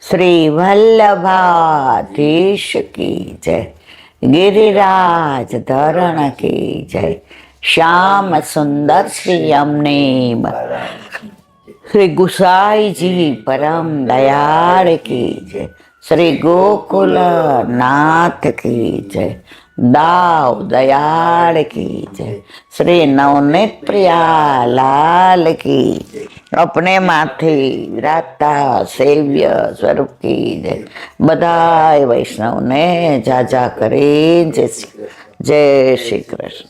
श्री वल्लभाधीश की जय, गिरिराज धरण की जय, श्याम सुंदर श्री यमुने श्री गुसाई जी परम दयाल की जय, श्री गोकुल नाथ की जय, दाव दयाल की जय, श्री नवनीत प्रिया लाल की जय, अपने माथे विराजता सेव्य स्वरूप की जय। बधाई वैष्णव ने जाजा करे जय श्री कृष्ण।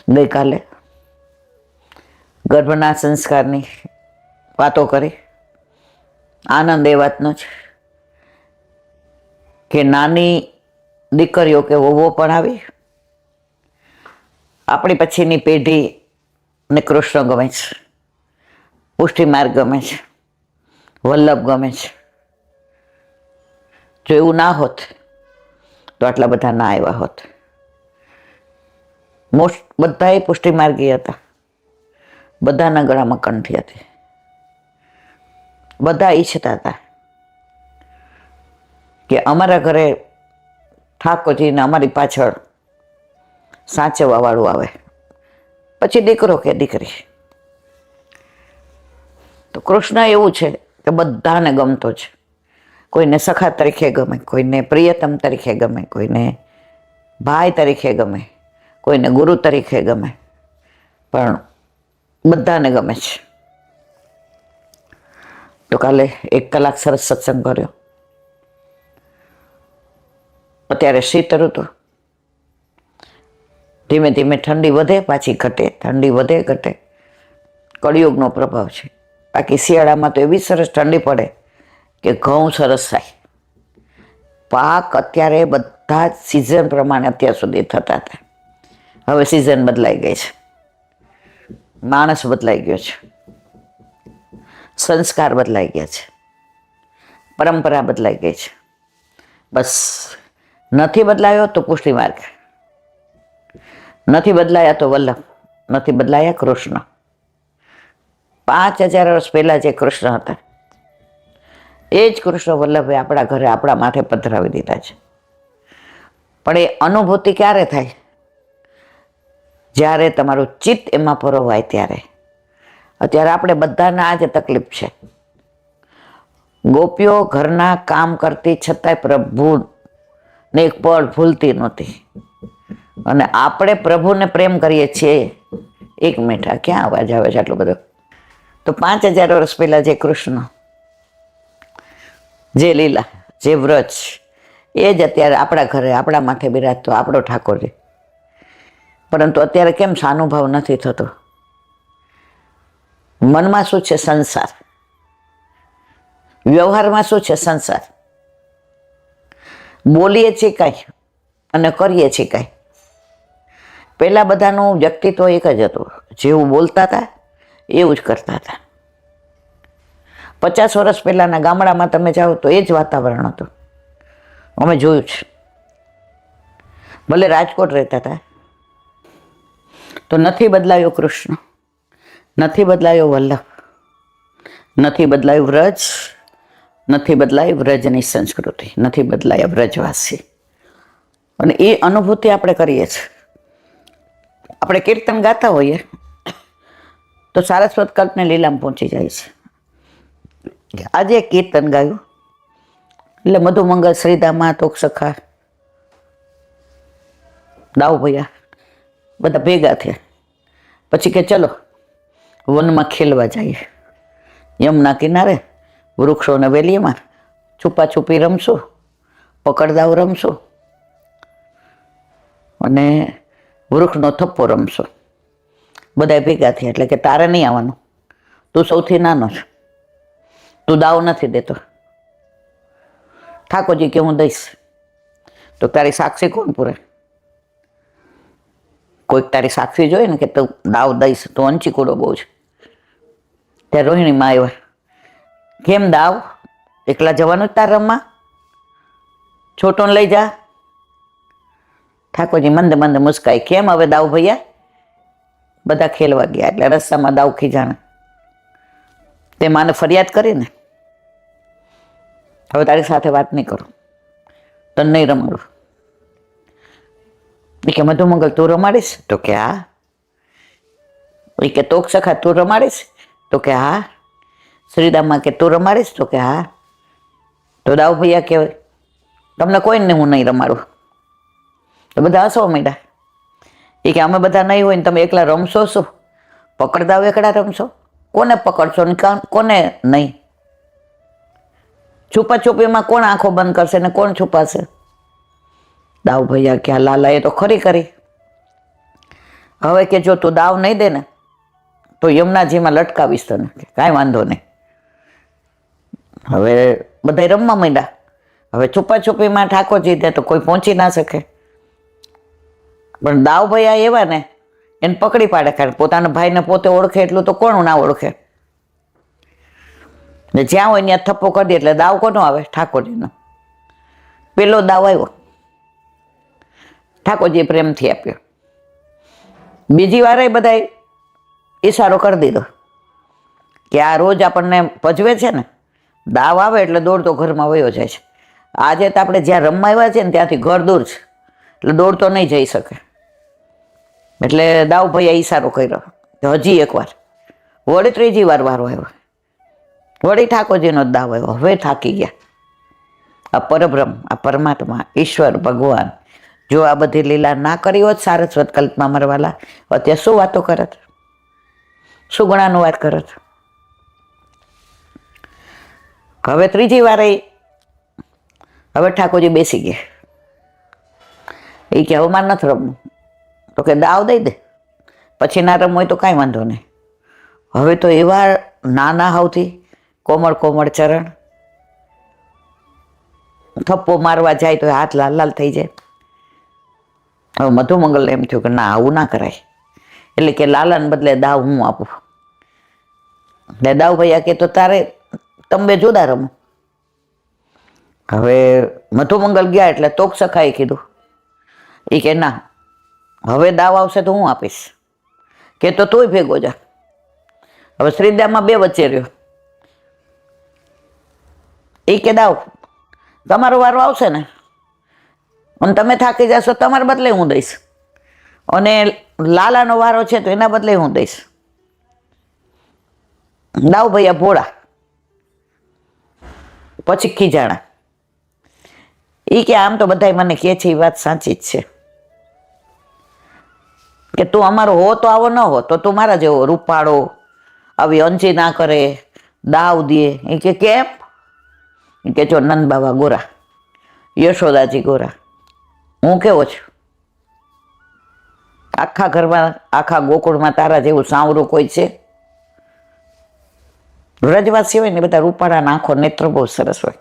गई काले ગર્ભના સંસ્કારની વાતો કરી. આનંદ એ વાતનો છે કે નાની દીકરીઓ કે વહુઓ પણ આવી આપણી પછીની પેઢીને કૃષ્ણ ગમે છે, પુષ્ટિ માર્ગ ગમે છે, વલ્લભ ગમે છે. જો એવું ના હોત તો આટલા બધા ના આવ્યા હોત. બધાએ પુષ્ટિ માર્ગી હતા, બધાના ગળામાં કંઠી હતી, બધા ઈચ્છતા હતા કે અમારા ઘરે ઠાકોરજીને અમારી પાછળ સાચવવા વાળું આવે, પછી દીકરો કે દીકરી. તો કૃષ્ણ એવું છે કે બધાને ગમતો છે. કોઈને સખા તરીકે ગમે, કોઈને પ્રિયતમ તરીકે ગમે, કોઈને ભાઈ તરીકે ગમે, કોઈને ગુરુ તરીકે ગમે, પણ બધાને ગમે છે. તો કાલે 1 કલાક સરસ સત્સંગ કર્યો. અત્યારે શીત ઋતુ, ધીમે ધીમે ઠંડી વધે પાછી ઘટે, ઠંડી વધે ઘટે. કળિયુગનો પ્રભાવ છે. બાકી શિયાળામાં તો એવી સરસ ઠંડી પડે કે ઘઉં સરસ થાય. પાક અત્યારે બધા જ સિઝન પ્રમાણે અત્યાર સુધી થતા હતા. હવે સિઝન બદલાઈ ગઈ છે, માણસ બદલાઈ ગયો છે, સંસ્કાર બદલાઈ ગયા છે, પરંપરા બદલાઈ ગઈ છે. બસ નથી બદલાયો તો પુષ્ટિ માર્ગ, નથી બદલાયા તો વલ્લભ, નથી બદલાયા કૃષ્ણ. 5000 વર્ષ પહેલા જે કૃષ્ણ હતા એ જ કૃષ્ણ વલ્લભે આપણા ઘરે આપણા માથે પધરાવી દીધા છે. પણ એ અનુભૂતિ ક્યારે થાય? જ્યારે તમારું ચિત્ત એમાં પરોવાય ત્યારે. અત્યારે આપણે બધાને આ જ તકલીફ છે. ગોપીઓ ઘરના કામ કરતી છતાંય પ્રભુને એક પળ ભૂલતી નહોતી. અને આપણે પ્રભુને પ્રેમ કરીએ છીએ. 1 મિનિટ, ક્યાં અવાજ આવે છે આટલો બધો? તો 5000 વર્ષ પહેલા જે કૃષ્ણ, જે લીલા, જે વ્રજ, એ જ અત્યારે આપણા ઘરે આપણા માથે બિરાજતો આપણો ઠાકોરજી. પરંતુ અત્યારે કેમ સાનુભાવ નથી થતો? મનમાં શું છે? સંસાર. વ્યવહારમાં શું છે? સંસાર. બોલીએ છીએ કાંઈ અને કરીએ છીએ કાંઈ. પહેલા બધાનું વ્યક્તિત્વ એક જ હતું, જેવું બોલતા હતા એવું જ કરતા હતા. 50 વર્ષ પહેલાના ગામડામાં તમે જાઓ તો એ જ વાતાવરણ હતું. અમે જોયું છે. ભલે રાજકોટ રહેતા હતા. તો નથી બદલાયો કૃષ્ણ, નથી બદલાયો વલ્લભ, નથી બદલાયું વ્રજ, નથી બદલાઈ વ્રજની સંસ્કૃતિ, નથી બદલાયા વ્રજવાસી. અને એ અનુભૂતિ આપણે કરીએ છીએ. આપણે કીર્તન ગાતા હોઈએ તો સારસ્વત કલ્પને લીલામાં પહોંચી જાય છે. આજે કીર્તન ગાયું એટલે મધુમંગલ, શ્રીદામા, તોક સખા, દાવ ભૈયા બધા ભેગા થયા. પછી કે ચલો વનમાં ખેલવા જઈએ, યમુના કિનારે વૃક્ષોને વેલીમાં છુપા છુપી રમશું, પકડદાવ રમશું અને વૃક્ષનો થપ્પો રમશું. બધા ભેગા થયા. એટલે કે તારે નહીં આવવાનું, તું સૌથી નાનો છે, તું દાવ નથી દેતો. ઠાકોરજી કે હું દઈશ. તો તારી સાક્ષી કોણ પૂરે? કોઈક તારી સાક્ષી જોઈએ ને કે તું દાવ દઈશ, તો અંચી કૂડો બહુ છે. ત્યારે રોહિણીમાં આવ્યા. કેમ દાવ? એકલા જવાનું જ તાર રમવા? છોટોને લઈ જા. ઠાકોરજી મંદે મંદે મુસ્કાઈ. કેમ હવે દાવ ભૈયા? બધા ખેલવા ગયા એટલે રસ્તામાં દાવ ખીજાણા. તે માને ફરિયાદ કરીને હવે તારી સાથે વાત નહીં કરું, તને નહીં રમાડું. એ કે મધુમંગલ તું રમાડીશ? તો કે હા. એ કે તોક સખા તું રમાડીશ? તો કે હા. શ્રીદામમાં કે તું રમાડીશ? તો કે હા. તો દાવ ભૈયા કહેવાય તમને કોઈને હું નહીં રમાડું. તો બધા હસવા માંડ્યા. એ કે અમે બધા નહીં હોય ને તમે એકલા રમશો શું? પકડદાવ એકડા રમશો? કોને પકડશો ને કોને નહીં? છુપા છુપીમાં કોણ આંખો બંધ કરશે ને કોણ છુપાશે? દાવ ભૈયા કે લાલા એ તો ખરી કરી. હવે કે જો તું દાવ નહીં દે ને તો યમુનાજીમાં લટકાવીશ તને. કાંઈ વાંધો નહીં. હવે બધા રમવા માંડ્યા. હવે છુપા છુપીમાં ઠાકોરજી દે તો કોઈ પહોંચી ના શકે. પણ દાવ ભૈયા એવા ને એને પકડી પાડે, કારણ પોતાના ભાઈને પોતે ઓળખે એટલું તો કોણ ના ઓળખે. ને જ્યાં હોય ત્યાં થપ્પો કરી દે એટલે દાવ કોનો આવે? ઠાકોરજીનો. પેલો દાવ આવ્યો, ઠાકોરજીએ પ્રેમથી આપ્યો. બીજી વાર બધા ઈશારો કરી દીધો કે આ રોજ આપણને ભજવે છે ને, દાવ આવે એટલે દોડતો ઘરમાં વયો જાય છે. આજે તો આપણે જ્યાં રમવા આવ્યા છે ને ત્યાંથી ઘર દૂર છે એટલે દોડતો નહીં જઈ શકે. એટલે દાવ ભૈયા ઈશારો કર્યો તો હજી એકવાર, વળી ત્રીજી વાર વારો આવ્યો, વળી ઠાકોરજીનો જ દાવ આવ્યો. હવે થાકી ગયા. આ પરબ્રહ્મ, આ પરમાત્મા, ઈશ્વર, ભગવાન જો આ બધી લીલા ના કરી હોત સારસ્વત કલ્પમાં મરવાલા, અત્યારે શું વાતો કરત, શું ગુણાનું વાત કરત. હવે ત્રીજી વાર હવે ઠાકોરજી બેસી ગયા. એ કે હવે મારે નથી રમવું. તો કે દાવ દઈ દે, પછી ના રમવું હોય તો કાંઈ વાંધો નહીં. હવે તો એવા નાના હાવથી કોમળ કોમળ ચરણ, થપ્પો મારવા જાય તો હાથ લાલ લાલ થઈ જાય. હવે મધુમંગલને એમ થયું કે ના આવું ના કરાય. એટલે કે લાલાને બદલે દાવ હું આપું. ને દાવ ભૈયા કે તો તારે તમે બે જુદા રમો. હવે મધુમંગલ ગયા એટલે તોક સખાએ કીધું. એ કે ના હવે દાવ આવશે તો હું આપીશ. કે તો તુંય ભેગો જા. હવે શ્રીદામમાં બે વચ્ચે રહ્યો. એ કે દાવ તમારો વારો આવશે ને અને તમે થાકી જશો તમારા બદલે હું દઈશ, અને લાલાનો વારો છે તો એના બદલે હું દઈશ. દાવ ભૈયા ભોળા, પછી ખીજાણા. એ કે આમ તો બધા મને કહે છે એ વાત સાચી જ છે કે તું અમારો હો તો આવો ન હો તો તું મારા જેવો રૂપાળો, આવી અંચી ના કરે, દાવ દે. એ કે કેમ? એ કે જો નંદ બાબા ગોરા, યશોદાજી ગોરા, હું કેવો છું? આખા ઘરમાં આખા ગોકુળમાં તારા જેવું સાવરું કોઈ છે? વ્રજવાસી હોય ને બધા રૂપાળા, આંખો નેત્ર બહુ સરસ હોય.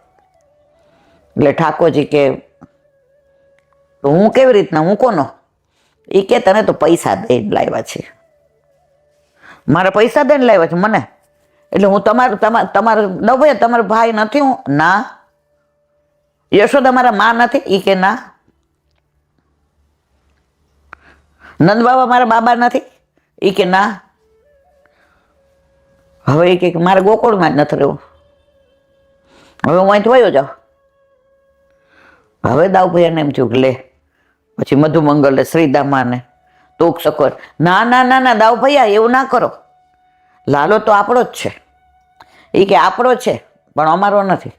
એટલે ઠાકોરજી કે હું કેવી રીતના, હું કોનો? એ કે તને તો પૈસા દઈને લાવ્યા છે. મારા પૈસા દઈને લાવ્યા છે મને? એટલે હું તમારું દવે તમારો ભાઈ નથી હું? ના. યશોદા મારા માં નથી? એ કે ના. નંદ બાબા મારા બાબા નથી? એ કે ના. હવે એ કે મારે ગોકુળમાં જ નથી રહેવું, હવે હું અહીંથી વયો જાઉં. હવે દાવ ભૈયાને એમ થયું કે લે, પછી મધુમંગલે શ્રીદામાને તોક સકોર, ના ના ના ના દાવ ભૈયા એવું ના કરો, લાલો તો આપણો જ છે. એ કે આપણો છે પણ અમારો નથી.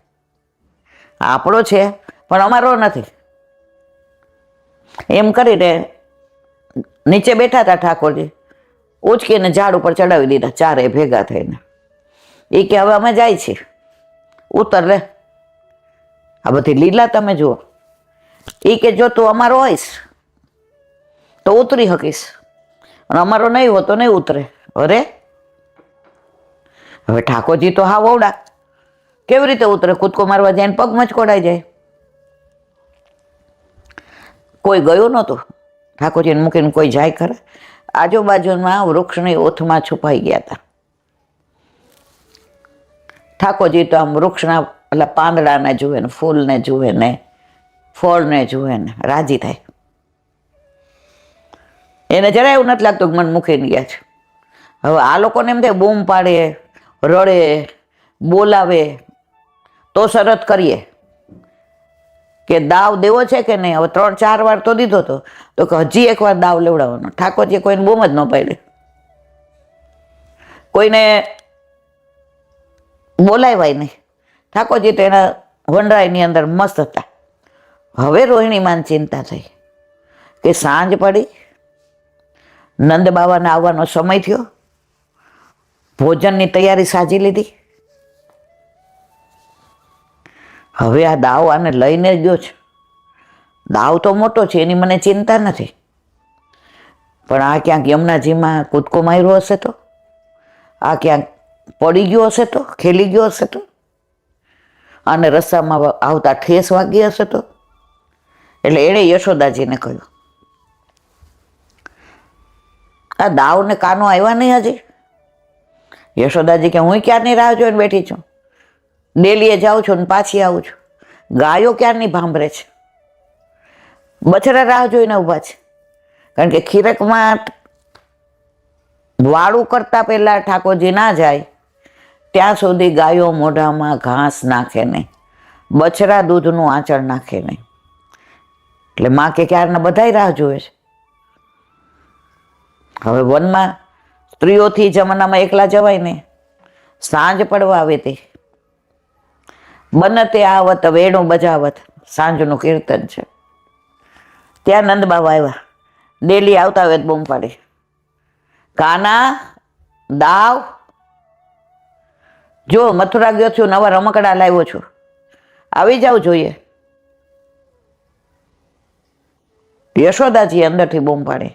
આપણો છે પણ અમારો નથી. એમ કરીને નીચે બેઠા હતા ઠાકોરજી, ઉચકીને ઝાડ ઉપર ચડાવી દીધા ચારે ભેગા થઈને. એ કે હવે અમે જાય છીએ, ઉતર લે. આ બધી લીલા તમે જુઓ. એ કે જો તું અમારો હોઈશ તો ઉતરી શકીશ, અને અમારો નહીં હો તો નહીં ઉતરે. અરે હવે ઠાકોરજી તો હા વવડા, કેવી રીતે ઉતરે? કૂદકો મારવા જાય ને પગ મચકોડાઈ જાય. કોઈ ગયું નહોતું ઠાકોરજીને મૂકીને, કોઈ જાય ખરા? આજુબાજુમાં વૃક્ષની ઓથમાં છુપાઈ ગયા હતા. ઠાકોરજી તો આમ વૃક્ષના એટલે પાંદડાને જુએ ને, ફૂલને જુએ ને, ફળને જુએ ને રાજી થાય. એને જરાય એવું નથી લાગતું કે મને મૂકીને ગયા છે. હવે આ લોકોને એમ થાય બૂમ પાડે, રડે, બોલાવે, તો શરત કરીએ કે દાવ દેવો છે કે નહીં. હવે 3-4 વાર તો દીધો હતો, તો કે હજી એકવાર દાવ લેવડાવવાનો. ઠાકોરજી કોઈને બૂમ જ ન પાડે, કોઈને બોલાવ્યા નહીં. ઠાકોરજી તો એના વનરાયની અંદર મસ્ત હતા. હવે રોહિણીમાન ચિંતા થઈ કે સાંજ પડી, નંદ બાવાને આવવાનો સમય થયો, ભોજનની તૈયારી સાજી લીધી. હવે આ દાવ આને લઈને ગયો છે. દાવ તો મોટો છે, એની મને ચિંતા નથી, પણ આ ક્યાંક યમુનાજીમાં કૂદકો માર્યો હશે તો, આ ક્યાંક પડી ગયો હશે તો, ખેલી ગયો હશે તો, અને રસ્તામાં આવતા ઠેસ વાગી હશે તો. એટલે એણે યશોદાજીને કહ્યું, આ દાવને કાનો આવ્યા નહીં હજી. યશોદાજી કે હું ક્યારની રાહ જોઈને બેઠી છું, ડેલીએ જાઉં છું ને પાછી આવું છું. ગાયો ક્યારની ભાંભરે છે, બછડા રાહ જોઈને ઊભા છે. કારણ કે ખીરકમાં વાળું કરતા પહેલા ઠાકોરજી ના જાય ત્યાં સુધી ગાયો મોઢામાં ઘાસ નાખે નહીં, બછડા દૂધનું આંચળ નાખે નહીં. એટલે માં કે ક્યારના બધાય રાહ જોવે છે. હવે વનમાં સ્ત્રીઓથી જમાનામાં એકલા જવાય નહીં. સાંજ પડવા આવે તે બનતે આવત વેણું બજાવત, સાંજનું કીર્તન છે. ત્યાં નંદ બાવા આવ્યા, ડેલી આવતા હોય બૂમ પાડી, કાના દાવ જો મથુરા ગયો છું, નવા રમકડા લાવ્યો છું, આવી જાવ જોઈએ. યશોદાજી અંદરથી બૂમ પાડી,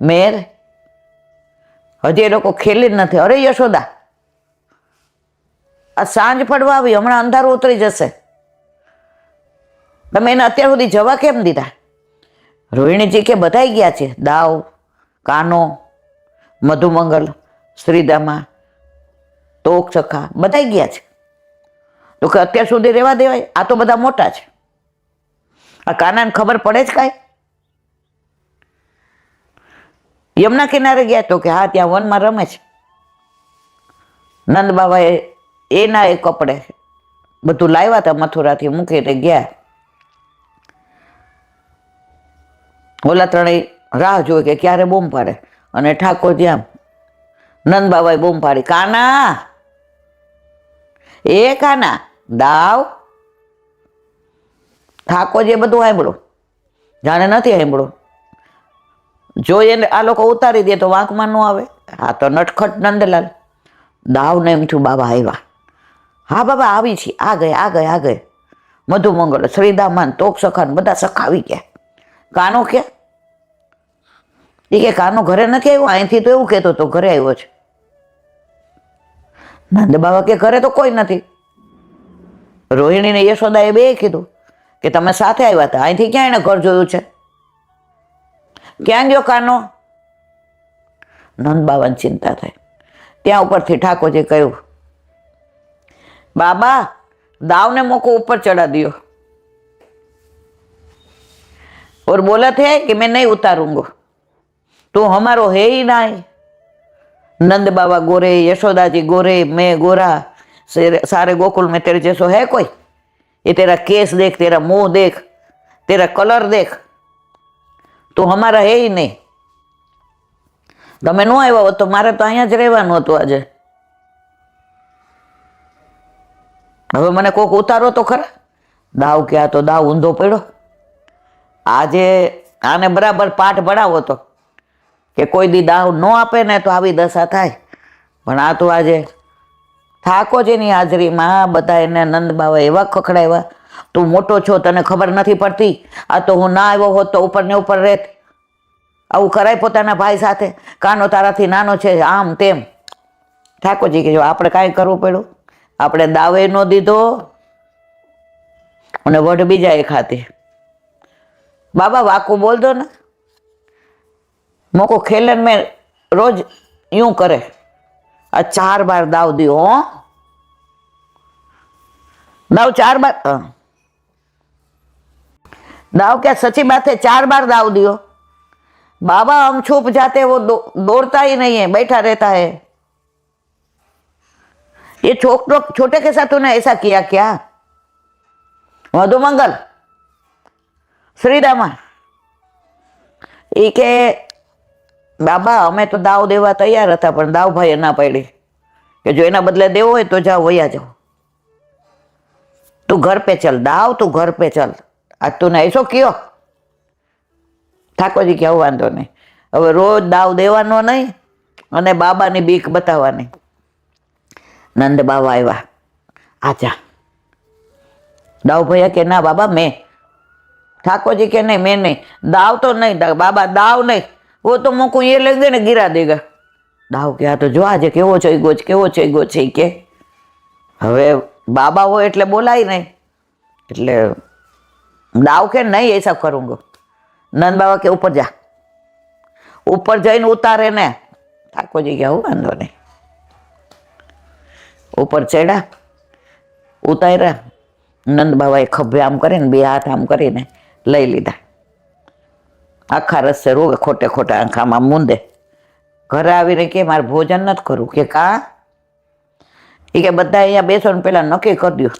મેર હજી એ લોકો ખેલી જ નથી. અરે યશોદા, આ સાંજ પડવા આવી, હમણાં અંધારું ઉતરી જશે, તમે એને અત્યાર સુધી જવા કેમ દીધા? રોહિણીજી કે બધાઈ ગયા છે, દાવ, કાનો, મધુમંગલ, શ્રીદામા, તોક સખા બધાઈ ગયા છે. તો કે અત્યાર સુધી રહેવા દેવાય? આ તો બધા મોટા છે, આ કાનાને ખબર પડે જ કાંઈ? યમુના કિનારે ગયા? તો કે હા, ત્યાં વનમાં રમે છે. નંદ બાબાએ એના એ કપડે બધું લાવ્યા હતા મથુરાથી, મૂકીને ગયા. ઓલા ત્રણેય રાહ જોઈ કે ક્યારે બૂમ પાડે, અને ઠાકોરજી આમ નંદ બાબાએ બૂમ પાડી, કાના એ કાના દાવ. ઠાકોરજીએ બધું સાંભળ્યું, જાણે નથી સાંભળ્યું. જોઈએ આ લોકો ઉતારી દે તો વાંકમાં ન આવે. હા તો નટખટ નંદલાલ દાવને એમ થયું બાબા આવ્યા. હા બાબા આવી છે, આ ગયે. મધુમંગળ, શ્રીદામાન, તોક સખાન બધા સખા આવી ગયા. કાનો કે એ કે કાનો ઘરે નથી આવ્યો? અહીંથી તો એવું કહેતો હતો ઘરે આવ્યો છે. નંદ બાબા કે ઘરે તો કોઈ નથી. રોહિણીને યશોદાએ બે કીધું કે તમે સાથે આવ્યા હતા, અહીંથી ક્યાં એને ઘર જોયું છે? ક્યાં ગયો કાનો? નંદ બાબાને ચિંતા થઈ. ત્યાં ઉપરથી ઠાકોરજી કહ્યું, બાબા दाव ने मोको ऊपर चढ़ा दियो और बोला थे कि मैं नहीं उतारूंगा, तो हमारो है ही ना है। नंद बाबा गोरे, यशोदा जी गोरे, मैं गोरा, सारे गोकुल में तेरे जैसो है कोई? ये तेरा केस देख, तेरा मुंह देख, तेरा कलर देख, तो हमारा है ही नहीं। તમે ન આવ્યા હોત તો મારે તો અહીંયા જ રહેવાનું હતું આજે। હવે મને કોક ઉતારો તો ખરા। દાવ કે આ તો દાવ ઊંધો પડ્યો। આજે આને બરાબર પાઠ ભણાવો તો કે કોઈ દી દાવ ન આપે ને તો આવી દશા થાય, પણ આ તો આજે ઠાકોરજીની હાજરીમાં બધા એને નંદ બાવા એવા ખખડાવ્યા, તું મોટો છો તને ખબર નથી પડતી, આ તો હું ના આવ્યો હોત તો ઉપર ને ઉપર રહેત। આવું કરાય પોતાના ભાઈ સાથે? કાનો તારાથી નાનો છે, આમ તેમ। ઠાકોરજી કે જો આપણે કાંઈ કરવું પડ્યું, આપણે દાવે ન દીધો અને વઢ બીજાએ ખાતી। બાબા વાકું બોલ દો ને, મોકો ખેलन में रोज यूं करे, आ 4 बार दाव दियो हो, दाव 4 बार, दाव क्या सच्ची बात है, 4 बार दाव दियो। बाबा हम छुप जाते, वो दौड़ता ही नहीं है, बैठा रहता है। ये छोटे के साथ तूने ऐसा किया क्या? મધુમંગલ શ્રીદામા એ કે બાબા અમે તો દાવ દેવા તૈયાર હતા, પણ દાવભાઈએ ના પાડી કે જો એના બદલે દેવો હોય તો જાઓ, વયા જાઓ, તું ઘર પે ચલ દાવ, તું ઘર પે ચલ, આજ તું એસો કયો. ઠાકોરજી કે આવું વાંધો નહીં, હવે રોજ દાવ દેવાનો નહીં અને બાબાની બીક બતાવવાની. નંદ બાબા આવ્યા, આજા. દાવ ભૈયા કે ના બાબા મેં. ઠાકોરજી કે नहीं मैं नहीं, दाव तो नहीं बाबा, दाव नहीं, वो तो मुँह को ये लग दे ने गिरा देगा. દાવ કે આ તો જો આજે કેવો છે ગોચ, કેવો છે ગોચ છે કે. હવે બાબા હોય એટલે બોલાય નહીં, એટલે દાવ કે નહીં એસા કरूंगा. નંદ બાબા કે ઉપર જા, ઉપર જઈને ઉતારે ને. ઠાકોરજી કે આવું વાંધો નહીં. ઉપર ચડ્યા, ઉતાર્યા. નંદ બાબાએ ખભે આમ કરીને બે હાથ આમ કરીને લઈ લીધા. આખા રસ્તે રોવે, ખોટે ખોટા આંખામાં મૂંદે. ઘરે આવીને કે મારે ભોજન નથી કરવું. કે કા? એ કે બધા અહીંયા બેસો ને પેલા નક્કી કરી દો,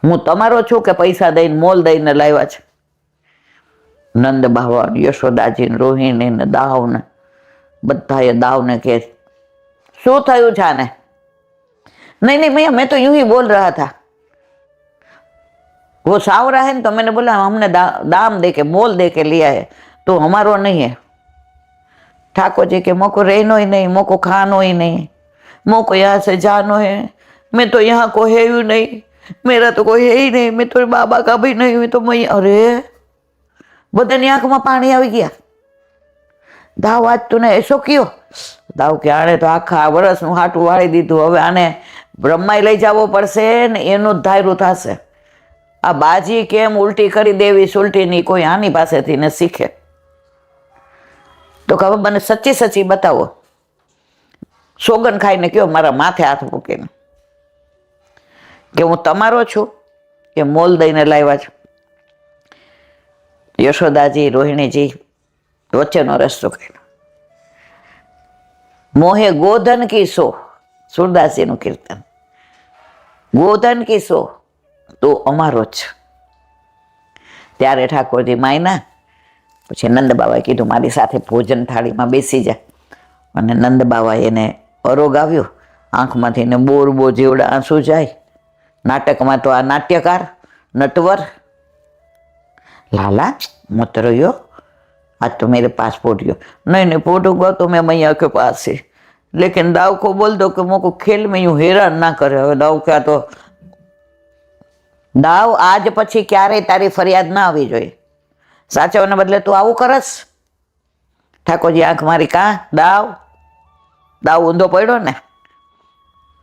હું તમારો છું કે પૈસા દઈને મોલ દઈને લાવ્યા છે. નંદ બાબા, યશોદાજી, રોહિણી ને દાવ ને બધાએ દાવને કે શું થયું છે આને? नहीं नहीं भैया मैं तो यूं ही बोल रहा था, वो सावरा है तो मैंने बोला हमने दाम दे के मोल दे के लिया है तो हमारो नहीं है. ठाकुर जी के मोको रहनो ही नहीं, मोको खानो ही नहीं, मोको यहाँ से जानो है, मैं तो यहाँ को है ही नहीं, मेरा तो कोई है ही नहीं, मैं तो बाबा का भी नहीं हुई. तो मैं अरे बधानी आंखમાં પાણી આવી ગયા. દાવ આજ તું એસો કયો? દાવ કે આને તો આખા વર્ષનું હાટું વાળી દીધું, હવે આને બ્રહ્માય લઈ જવો પડશે ને એનું જ ધાયરું થશે. આ બાજી કેમ ઉલટી કરી દેવી સુલટીની કોઈ આની પાસેથી ને શીખે. તો હવે મને સચ્ચી સચ્ચી બતાવો. સોગન ખાઈને કયો મારા માથે હાથ મૂકીને કે હું તમારો છું કે મોલ દઈને લાવ્યા છું. યશોદાજી, રોહિણીજી વચ્ચેનો રસ્તો કર્યો. મોહે ગોધન કી સો, સુરદાસીનું કીર્તન. ગોધન કી સો તો અમારો જ. ત્યારે ઠાકોરજી માયના. પછી નંદ બાબાએ કીધું મારી સાથે ભોજન થાળીમાં બેસી જા. અને નંદ બાબાએ એને અરોગ આવ્યો, આંખમાંથી એને બોરબો જેવડા આંસુ જાય. નાટકમાં તો આ નાટ્યકાર નટવર, लाला मत रहियो, आज तो मेरे पास पोटियो. नहीं नहीं पोटूंगा तो मैं मैया के पास ही, लेकिन दाव को बोल दो कि मुझको खेल में यूं हैरान ना करे. હવે દાવ क्या तो દાવ આજ પછી ક્યારેય તારી ફરિયાદ ના આવી જોઈએ. સાચવવાને બદલે તું આવું કરસ. ઠાકોરજી આંખ મારી, કા દાવ? દાવ ઊંધો પડ્યો ને.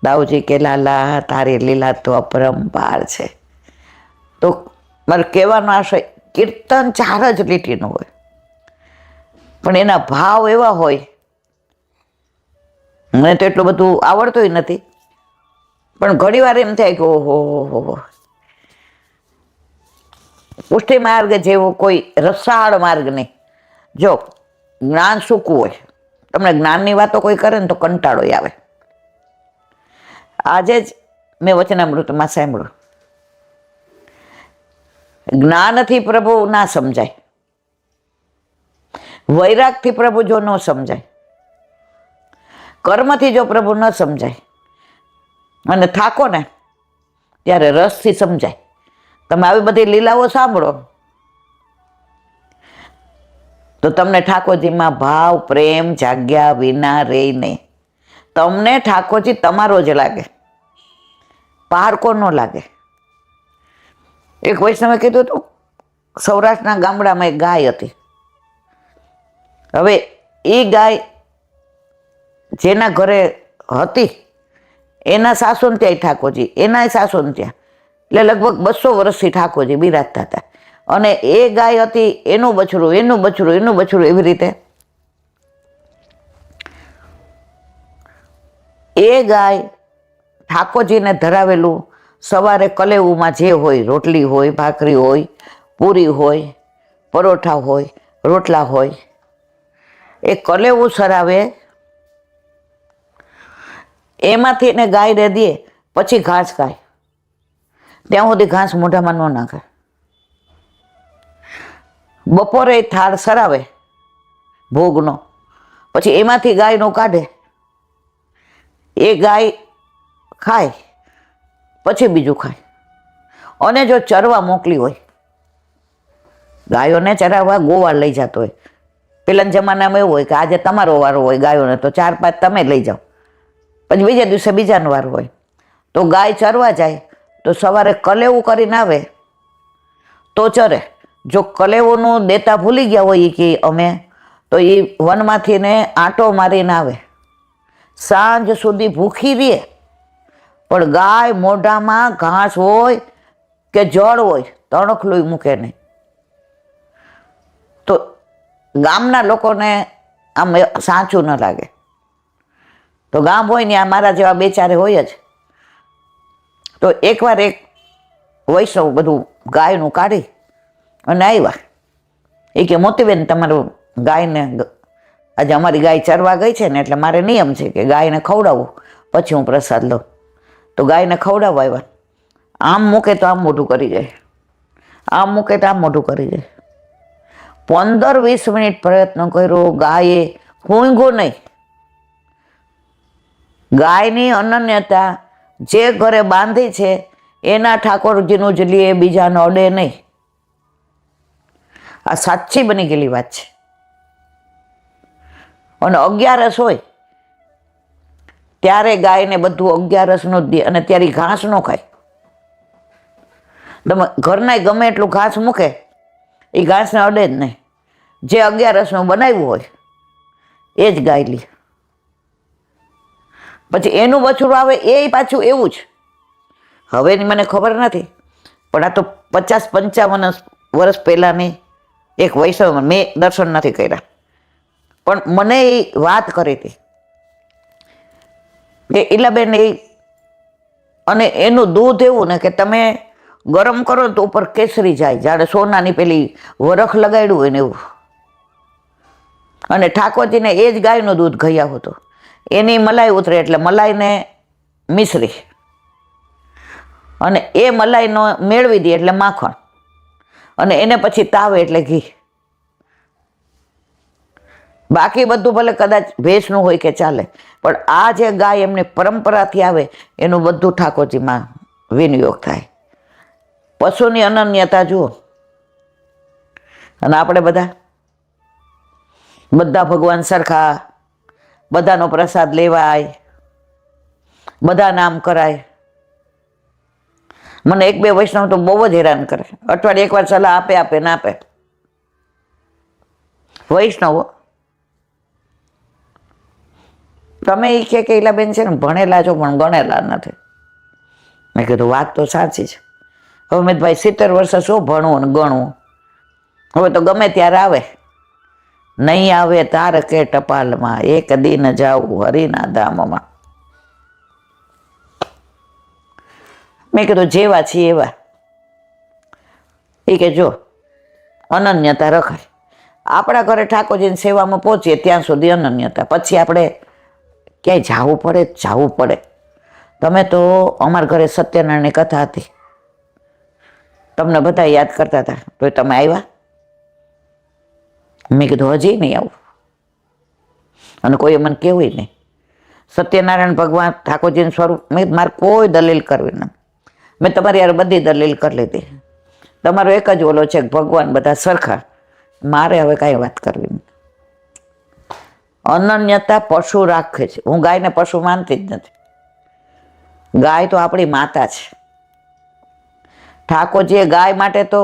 દાવજી કે લાલા તારી લીલા તો અપરંપાર છે. તો મારે કહેવાનો આશય, કીર્તન 4 જ લીટીનું હોય પણ એના ભાવ એવા હોય. મને તો એટલું બધું આવડતું નથી, પણ ઘણી વાર એમ થાય કે ઓહો, પુષ્ટિ માર્ગ જેવો કોઈ રસાળ માર્ગ નહીં. જો જ્ઞાન સૂકું હોય, તમને જ્ઞાનની વાતો કોઈ કરે ને તો કંટાળો આવે. આજે જ મેં વચનામૃતમાં સાંભળ્યું, જ્ઞાનથી પ્રભુ ના સમજાય, વૈરાગથી પ્રભુ જો ન સમજાય, કર્મથી જો પ્રભુ ન સમજાય અને થાકો ને ત્યારે રસથી સમજાય. તમે આવી બધી લીલાઓ સાંભળો તો તમને ઠાકોરજીમાં ભાવ પ્રેમ જાગ્યા વિના રહે નહીં. તમને ઠાકોરજી તમારો જ લાગે, પારકો ન લાગે. એક વૈષ્ણવે કીધું હતું, સૌરાષ્ટ્રના ગામડામાં એક ગાય હતી. હવે એ ગાય જેના ઘરે હતી એના સાસુને ત્યાં ઠાકોરજી, એના સાસુને ત્યાં, એટલે લગભગ 200 વર્ષથી ઠાકોરજી બિરાજતા હતા. અને એ ગાય હતી, એનું બછડું, એનું બછડું, એનું બછડું, એવી રીતે એ ગાય ઠાકોરજીને ધરાવેલું સવારે કલેવુમાં જે હોય, રોટલી હોય, ભાખરી હોય, પૂરી હોય, પરોઠા હોય, રોટલા હોય, એ કલેવું સરાવે, એમાંથી એને ગાયને દે, પછી ઘાસ ખાય. ત્યાં સુધી ઘાસ મોઢામાં ન નાખે. બપોરે થાળ સરાવે ભોગનો, પછી એમાંથી ગાયનું કાઢે, એ ગાય ખાય, પછી બીજું ખાય. અને જો ચરવા મોકલી હોય, ગાયોને ચરાવવા ગોવાળ લઈ જતો હોય, પેલાના જમાનામાં એવું હોય કે આજે તમારો વારો હોય ગાયોને, તો 4-5 તમે લઈ જાઓ, પછી બીજા દિવસે બીજાનો વારો હોય. તો ગાય ચરવા જાય તો સવારે કલેવું કરીને આવે તો ચરે. જો કલેવોનું દેતા ભૂલી ગયા હોય કે અમે, તો એ વનમાંથી ને આંટો મારીને આવે, સાંજ સુધી ભૂખી રહે, પણ ગાય મોઢામાં ઘાસ હોય કે જળ હોય તણખલું મૂકે નહીં. તો ગામના લોકોને આમ સાચું ન લાગે. તો ગામ હોય ને આ મારા જેવા 2-4 હોય જ. તો એકવાર એક વૈષ્ણવ બધું ગાયનું કાઢી અને આવ્યા. એ કે મોતીબેન, તમારું ગાયને આજે અમારી ગાય ચરવા ગઈ છે ને, એટલે મારે નિયમ છે કે ગાયને ખવડાવવું, પછી હું પ્રસાદ લઉં. તો ગાયને ખવડાવવા આવ્યા. આમ મૂકે તો આમ મોઢું કરી જાય, આમ મૂકે તો આમ મોઢું કરી જાય. 15-20 મિનિટ પ્રયત્ન કર્યો, ગાયે ઊંઘો નહીં. ગાયની અનન્યતા જે ઘરે બાંધી છે એના ઠાકોરજીનું જ લે, બીજાનો અડે નહીં. આ સાચી બની ગયેલી વાત છે. અને 11 હોય ત્યારે ગાયને બધું 11 જ દે, અને ત્યારે ઘાસ ન ખાય. તમે ઘરના ગમે એટલું ઘાસ મૂકે, એ ઘાસને અડે જ નહીં. જે 11 બનાવ્યું હોય એ જ ગાય લે. પછી એનું બછડું આવે એ પાછું એવું જ. હવેની મને ખબર નથી, પણ આ તો 50-55 વર્ષ પહેલાંની એક વૈષ્ણવ, મેં દર્શન નથી કર્યા, પણ મને એ વાત કરી હતી કે ઈલાબેન એ, અને એનું દૂધ એવું ને કે તમે ગરમ કરો તો ઉપર કેસરી જાય, જાણે સોનાની પેલી વરખ લગાડ્યું હોય ને એવું. અને ઠાકોરજીને એ જ ગાયનું દૂધ ગયું હતું. એની મલાઈ ઉતરે એટલે મલાઈને મિશ્રી, અને એ મલાઈનો મેળવી દે એટલે માખણ, અને એને પછી તાવે એટલે ઘી. બાકી બધું ભલે કદાચ ભેંસનું હોય કે ચાલે, પણ આ જે ગાય એમની પરંપરાથી આવે એનું બધું ઠાકોરજીમાં વિનિયોગ થાય. પશુની અનન્યતા જુઓ. અને આપણે બધા ભગવાન સરખા, બધાનો પ્રસાદ લેવાય, બધા નામ કરાય. મને 1-2 વૈષ્ણવ તો બહુ જ હેરાન કરે. અઠવાડિયે એકવાર સલાહ આપે ના આપે. વૈષ્ણવો તમે એ કે ઈલાબેન છે ને ભણેલા છો પણ ગણેલા નથી. મેં કીધું વાત તો સાચી છે. હવે મેં ભાઈ 70 વર્ષે શું ભણવું ને ગણવું? હવે તો ગમે ત્યારે આવે. નહીં આવે તારકે ટપાલમાં, એક દિન જાવું હરિના ધામમાં. મેં કીધું જેવા છીએ એવા. એ કે જો અનન્યતા રખાય. આપણા ઘરે ઠાકોરજીની સેવામાં પહોંચીએ ત્યાં સુધી અનન્યતા, પછી આપણે ક્યાંય જવું પડે. તમે તો અમારા ઘરે સત્યનારાયણની કથા હતી, તમને બધા યાદ કરતા હતા, તો તમે આવ્યા? મેં કીધું હજી નહીં આવું. અને કોઈએ મને કેવું નહીં. સત્યનારાયણ ભગવાન ઠાકોરજીનું સ્વરૂપ, મેં મારે કોઈ દલીલ કરવી નથી. મેં તમારી યાર બધી દલીલ કરી લીધી. તમારો એક જ ઓલો છે કે ભગવાન બધા સરખા. મારે હવે કાંઈ વાત કરવી નથી. અનન્યતા પશુ રાખે છે. હું ગાયને પશુ માનતી જ નથી. ગાય તો આપણી માતા છે. ઠાકોરજીએ ગાય માટે તો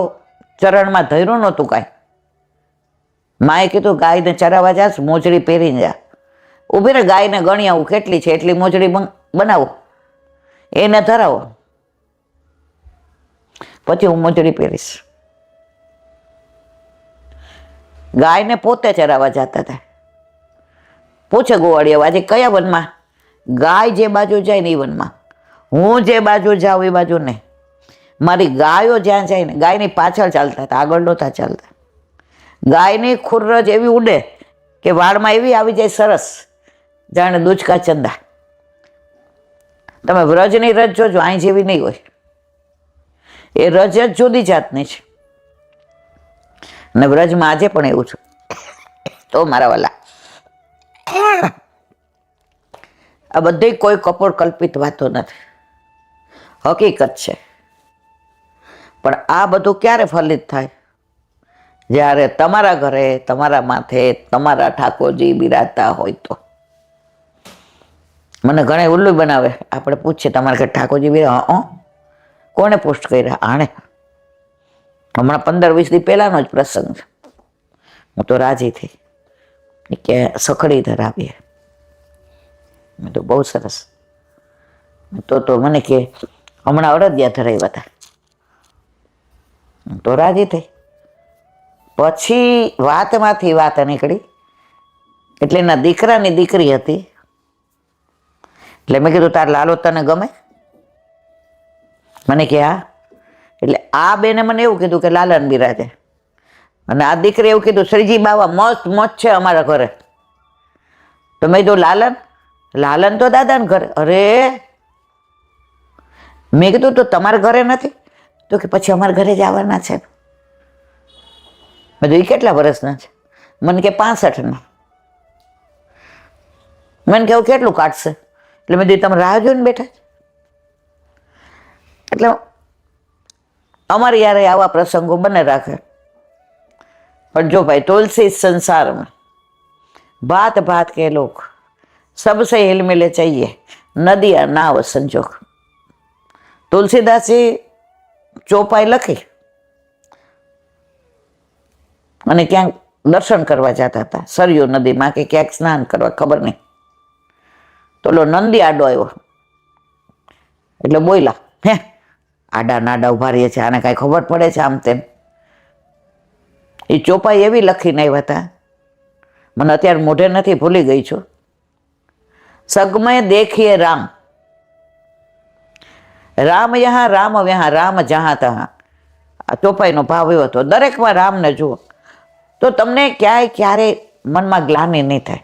ચરણમાં ધર્યું નહોતું કાંઈ. માએ કીધું ગાયને ચરાવવા જાશ, મોજડી પહેરીને જા. ઊભી ને ગાયને ગણી આવું કેટલી છે એટલી મોજડી બનાવો, એને ધરાવો, પછી હું મોજડી પહેરીશ. ગાયને પોતે ચરાવવા જતા હતા. પૂછે ગોવાળિયા આજે કયા વનમાં? ગાય જે બાજુ જાય ને એ વનમાં. હું જે બાજુ જાઉં એ બાજુ નહીં. મારી ગાયો જ્યાં જાય ને, ગાયની પાછળ ચાલતા હતા, આગળ નહોતા ચાલતા. ગાયની ખુરજ એવી ઉડે કે વાળમાં એવી આવી જાય સરસ, જાણે દૂચકા ચંદા. તમે વ્રજની રજ જોજો, અહીં જેવી નહીં હોય. એ રજ જ જુદી જાતની છે. અને વ્રજમાં આજે પણ એવું છે. તો મારા વાલા, આ બધી કોઈ કપોળ કલ્પિત વાતો નથી, હકીકત છે. પણ આ બધું ક્યારે ફલિત થાય? જ્યારે તમારા ઘરે તમારા માથે તમારા ઠાકોરજી બિરાજતા હોય તો. મને ઘણા ઉલ્લુ બનાવે. આપણે પૂછીએ તમારા ઘરે ઠાકોરજી બિરાજ? કોને પોસ્ટ કર્યા? આણે. હમણાં 15-20 દી પહેલાનો જ પ્રસંગ છે. હું તો રાજી થઈ કે સખડી ધરાવીએ. મેં તો બહુ સરસ. તો મને કે હમણાં અડદિયા ધરાવ્યા હતા. તો રાજી થઈ. પછી વાતમાંથી વાત નીકળી. એટલે એના દીકરાની દીકરી હતી. એટલે મેં કીધું તાર લાલો તને ગમે? મને કે હા. એટલે આ બેને મને એવું કીધું કે લાલન બિરાજે. અને આ દીકરી એવું કીધું શ્રીજી બાવા મસ્ત મસ્ત છે અમારા ઘરે. તો મેં કીધું લાલન? લાલન તો દાદાને ઘરે. અરે મેં કીધું તો તમારા ઘરે નથી? તો કે પછી અમારા ઘરે જ આવવાના છે. મેં કીધું એ કેટલા વર્ષના છે? મને કે 65ના. મને કેવું કેટલું કાઢશે? એટલે મેં કીધું તમે રાહ જોઈને બેઠા. એટલે અમારે યારે આવા પ્રસંગો બને રાખે. પણ જો ભાઈ, તુલસી સંसार में बात बात के लोग सबसे हिल मिले चाहिए, नदिया नाव संजोग. તુલસીદાસજી ચોપાઈ લખી અને ક્યાંક દર્શન કરવા જતા હતા સરયુ નદીમાં કે ક્યાંક સ્નાન કરવા, ખબર નહીં. તો લો નંદી આડો આવ્યો એટલે બોયલા, હે આડા નાડા ઉભા રહીએ છે, આને કાંઈ ખબર પડે છે આમ તેમ. એ ચોપાઈ એવી લખીને આવ્યા હતા, મને અત્યારે મોઢે નથી, ભૂલી ગઈ છું. સગમય દેખીએ રામ, રામ યહાં રામ વ્યાં રામ જહાં તહાં. આ ચોપાઈનો ભાવ એવો હતો, દરેકમાં રામને જુઓ તો તમને ક્યાંય ક્યારે મનમાં ગ્લાનિ નહીં થાય.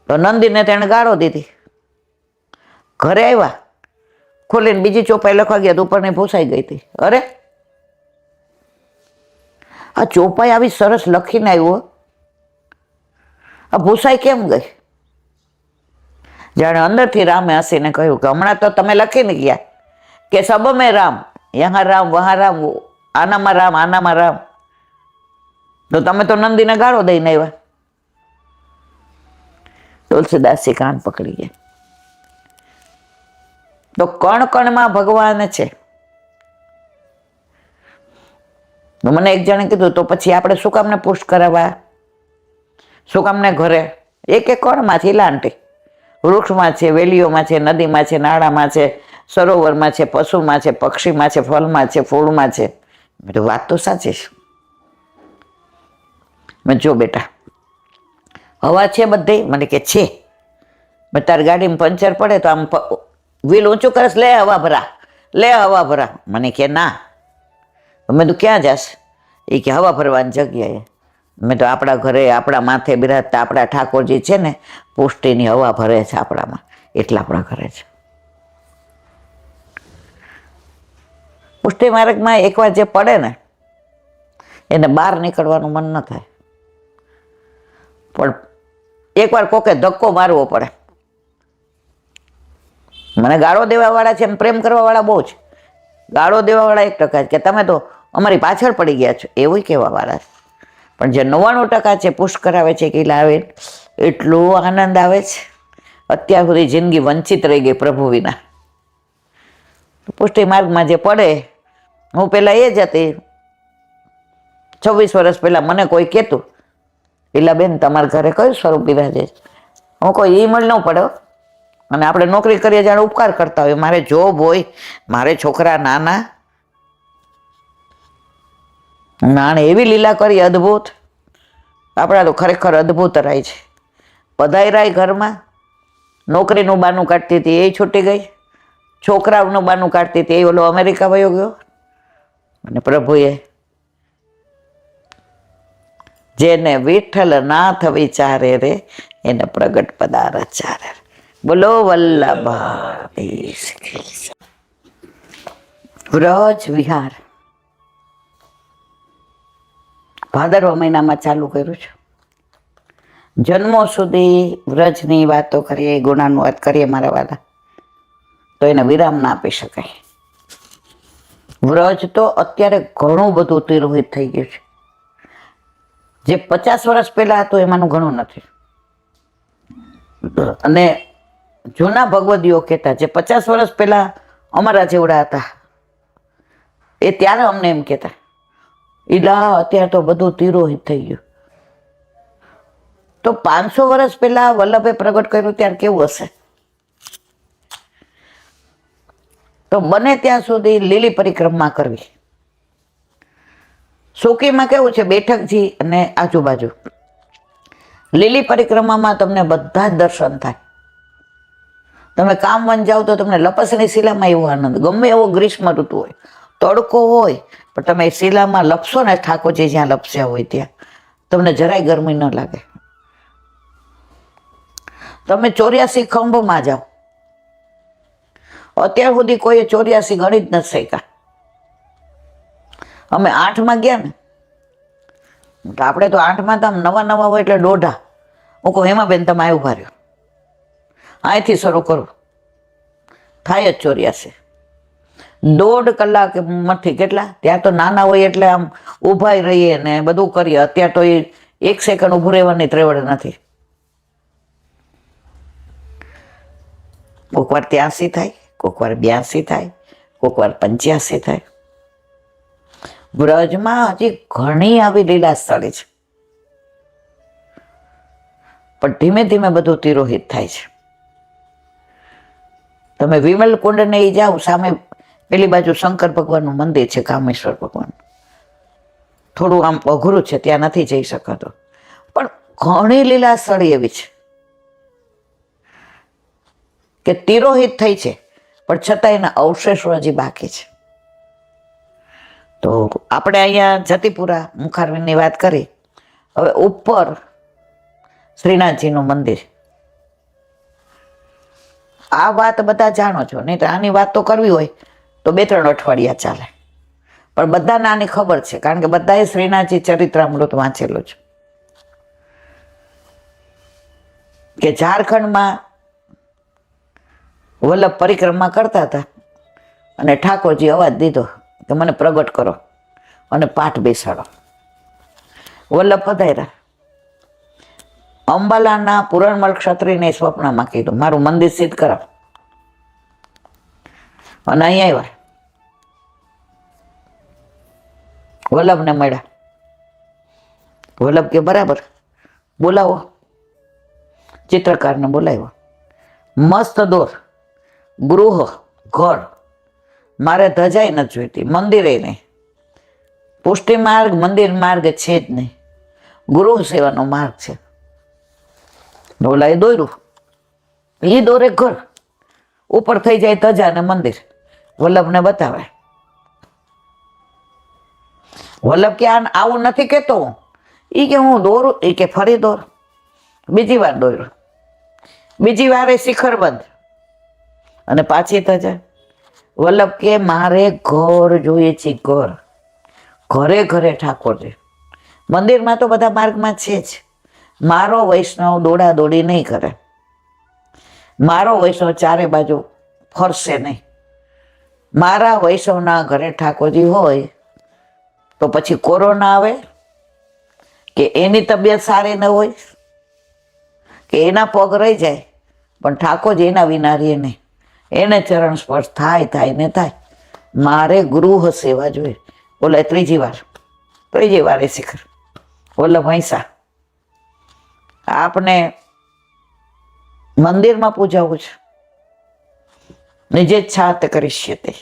તો નંદીને તેણે ગાળો દીધી. ઘરે આવ્યા, ખોલીને બીજી ચોપાઈ લખવા ગયા તો ઉપરની ભૂસાઈ ગઈ હતી. અરે આ ચોપાઈ આવી સરસ લખીને આવ્યો, આ ભૂસાઈ કેમ ગઈ? જાણે અંદરથી રામે હસીને કહ્યું કે હમણાં તો તમે લખીને ગયા કે સબ મેં રામ, યહાં રામ વહાં રામ, આનામાં રામ આનામાં રામ. તો તમે તો નંદીને ગાળો દઈને આવ્યા. તુલસીદાસજી કાન પકડી ગયા. તો કણ કણમાં ભગવાન છે. મને એક જણે કીધું તો પછી આપણે શું કામને પુષ્ટ કરાવવા, શું કામને ઘરે? એક એક કણમાંથી લાંટી, વૃક્ષમાં છે, વેલીઓમાં છે, નદીમાં છે, નાળામાં છે, સરોવરમાં છે, પશુમાં છે, પક્ષીમાં છે, ફળમાં છે, ફૂલમાં છે. મેં તો વાત તો સાચી છે. મેં જો બેટા હવા છે બધી? મને કે છે. મેં તારી ગાડીમાં પંચર પડે તો આમ વ્હીલ ઊંચું કરસ, લે હવા ભરા, લે હવા ભરા. મને કે ના. મેં તું ક્યાં જાશ? એ કે હવા ભરવાની જગ્યાએ. મેં તો આપણા ઘરે આપણા માથે બિરાજતા આપણા ઠાકોરજી છે ને, પુષ્ટિની હવા ભરે છે આપણામાં, એટલા આપણા ઘરે છે. પુષ્ટિ માર્ગમાં એકવાર જે પડે ને એને બહાર નીકળવાનું મન ન થાય. પણ એકવાર કોકે ધક્કો મારવો પડે. મને ગાળો દેવાવાળા છે એમ પ્રેમ કરવાવાળા બહુ છે. ગાળો દેવાવાળા 1% કે તમે તો અમારી પાછળ પડી ગયા છો, એવું કહેવાવાળા છે. પણ જે 99% છે પુષ્ટ કરાવે છે કે લાવે, એટલો આનંદ આવે છે. અત્યાર સુધી જિંદગી વંચિત રહી ગઈ પ્રભુ વિના. પુષ્ટિ માર્ગમાં જે પડે, હું પહેલાં એ જ હતી. 26 વર્ષ પહેલાં મને કોઈ કહેતું, પેલા બેન તમારા ઘરે કયું સ્વરૂપ બિરાજે છે? હું કોઈ એ મળ ન પડે. અને આપણે નોકરી કરીએ જાણે ઉપકાર કરતા હોય, મારે જોબ હોય, મારે છોકરા નાના, નાણે એવી લીલા કરી અદ્ભુત. આપણા તો ખરેખર અદ્ભુત રાય છે. પધાયરાય ઘરમાં, નોકરીનું બાનું કાઢતી હતી એ છૂટી ગઈ, છોકરાઓનું બાનું કાઢતી હતી એ ઓલો અમેરિકા વયો ગયો. અને પ્રભુએ જેને વિઠ્ઠલ નાથ વિચારે રે એને પ્રગટ પદાર્થ ચારે. બોલો વલ્લભ. વ્રજ વિહાર ભાદરવા મહિનામાં ચાલુ કર્યું છે. જન્મો સુધી વ્રજની વાતો કરીએ, ગુણાનું વાત કરીએ મારા વાલા, તો એને વિરામ ના આપી શકાય. વ્રજ તો અત્યારે ઘણું બધું તિરોહિત થઈ ગયું છે. જે 50 વર્ષ પહેલા હતું એમાંનું ઘણું નથી. અને જૂના ભગવદીઓ કહેતા, જે 50 વર્ષ પહેલા અમારા જેવડા હતા, એ ત્યારે અમને એમ કહેતા, ઈલા અત્યારે તો બધું તિરોહિત થઈ ગયું. તો 500 વર્ષ પહેલા વલ્લભે પ્રગટ કર્યું ત્યારે કેવું હશે? તો બને ત્યાં સુધી લીલી પરિક્રમા કરવી. સુકીમાં કેવું છે, બેઠકજી અને આજુબાજુ. લીલી પરિક્રમામાં તમને બધા જ દર્શન થાય. તમે કામવન જાઓ તો તમને લપસણી શિલામાં એવો આનંદ, ગમે એવો ગ્રીષ્મ ઋતુ હોય, તડકો હોય, પણ તમે શિલામાં લપસો ને, ઠાકોરજી જ્યાં લપસ્યા હોય ત્યાં તમને જરાય ગરમી ન લાગે. તમે 84 ખંભમાં જાઓ, અત્યાર સુધી કોઈએ 84 ગણી જ નથી શક્યા. અમે 8માં ગયા ને, આપણે તો 8માં તો આમ નવા હોય એટલે દોઢા. હું કહું, હેમાબેન તમે આ ઉભા રહ્યો, અહીંથી શરૂ કરું, થાય જ 84. 1.5 કલાક મથી કેટલા, ત્યાં તો નાના હોય એટલે આમ ઊભા રહીએ ને બધું કરીએ. અત્યારે તો એ 1 સેકન્ડ ઊભું રહેવાની ત્રેવડ નથી. કોઈક વાર 83 થાય, કોઈક વાર 82 થાય, કોઈક વાર 85 થાય. વ્રજમાં હજી ઘણી આવી લીલા સ્થળે છે, પણ ધીમે ધીમે બધું તિરોહિત થાય છે. તમે વિમલ કુંડ ને એ જાઓ, સામે પેલી બાજુ શંકર ભગવાનનું મંદિર છે, કામેશ્વર ભગવાન. થોડું આમ અઘરું છે, ત્યાં નથી જઈ શકાતો, પણ ઘણી લીલા સ્થળી એવી છે કે તિરોહિત થઈ છે, પણ છતાં એના અવશેષો હજી બાકી છે. તો આપણે અહીંયા જતીપુરા મુખારવિંદની વાત કરી. હવે ઉપર શ્રીનાથજીનું મંદિર, આ વાત બધા જાણો છો, નહીં તો આની વાત તો કરવી હોય તો 2-3 અઠવાડિયા ચાલે. પણ બધાને આની ખબર છે, કારણ કે બધાએ શ્રીનાથજી ચરિત્રામૃત વાંચેલું છે. કે ઝારખંડમાં વલ્લભ પરિક્રમા કરતા હતા અને ઠાકોરજી અવાજ દીધો કે મને પ્રગટ કરો અને પાઠ બેસાડો. વલ્લભ પધાર્યા. અંબાલાના પુરણમલ ક્ષત્રિયને સ્વપ્નમાં કીધું, મારું મંદિર સિદ્ધ કરાવ. અને અહીં આવ્યા, વલ્લભને મળ્યા. વલ્લભ કે બરાબર, બોલાવો. ચિત્રકારને બોલાવ્યો. મસ્ત દોર, ગૃહ, ઘર, મારે ધજાઈ નથી જોઈતી, મંદિરે નહીં, પુષ્ટિ માર્ગ મંદિર માર્ગ છે જ નહીં, ગૃહ સેવાનો માર્ગ છે. બોલાએ દોર્યું, એ દોરે ઘર, ઉપર થઈ જાય ધજા ને મંદિર. વલ્લભને બતાવે. વલ્લભ કે આવું નથી કેતો હું. એ કે હું દોરું, એ કે ફરી દોર. બીજી વાર દોર્યું, બીજી વારે શિખર બંધ અને પાછી ધજા. વલ્લભ કે મારે ઘર જોઈએ છે, ઘર. ઘરે ઘરે ઠાકોરજી, મંદિરમાં તો બધા માર્ગમાં છે જ. મારો વૈષ્ણવ દોડા દોડી નહીં કરે, મારો વૈષ્ણવ ચારે બાજુ ફરશે નહીં. મારા વૈષ્ણવના ઘરે ઠાકોરજી હોય તો પછી કોરોના આવે, કે એની તબિયત સારી ન હોય, કે એના પગ રહી જાય, પણ ઠાકોરજી એના વિના રહે નહીં. એને ચરણ સ્પર્શ થાય ને થાય. મારે ગૃહ સેવા જોઈએ. બોલે ત્રીજી વાર એ શિખર. વલ્લભ હૈસા, આપને મંદિરમાં પૂજાવું છે, નિજેચ્છાત કરીશ્યતે,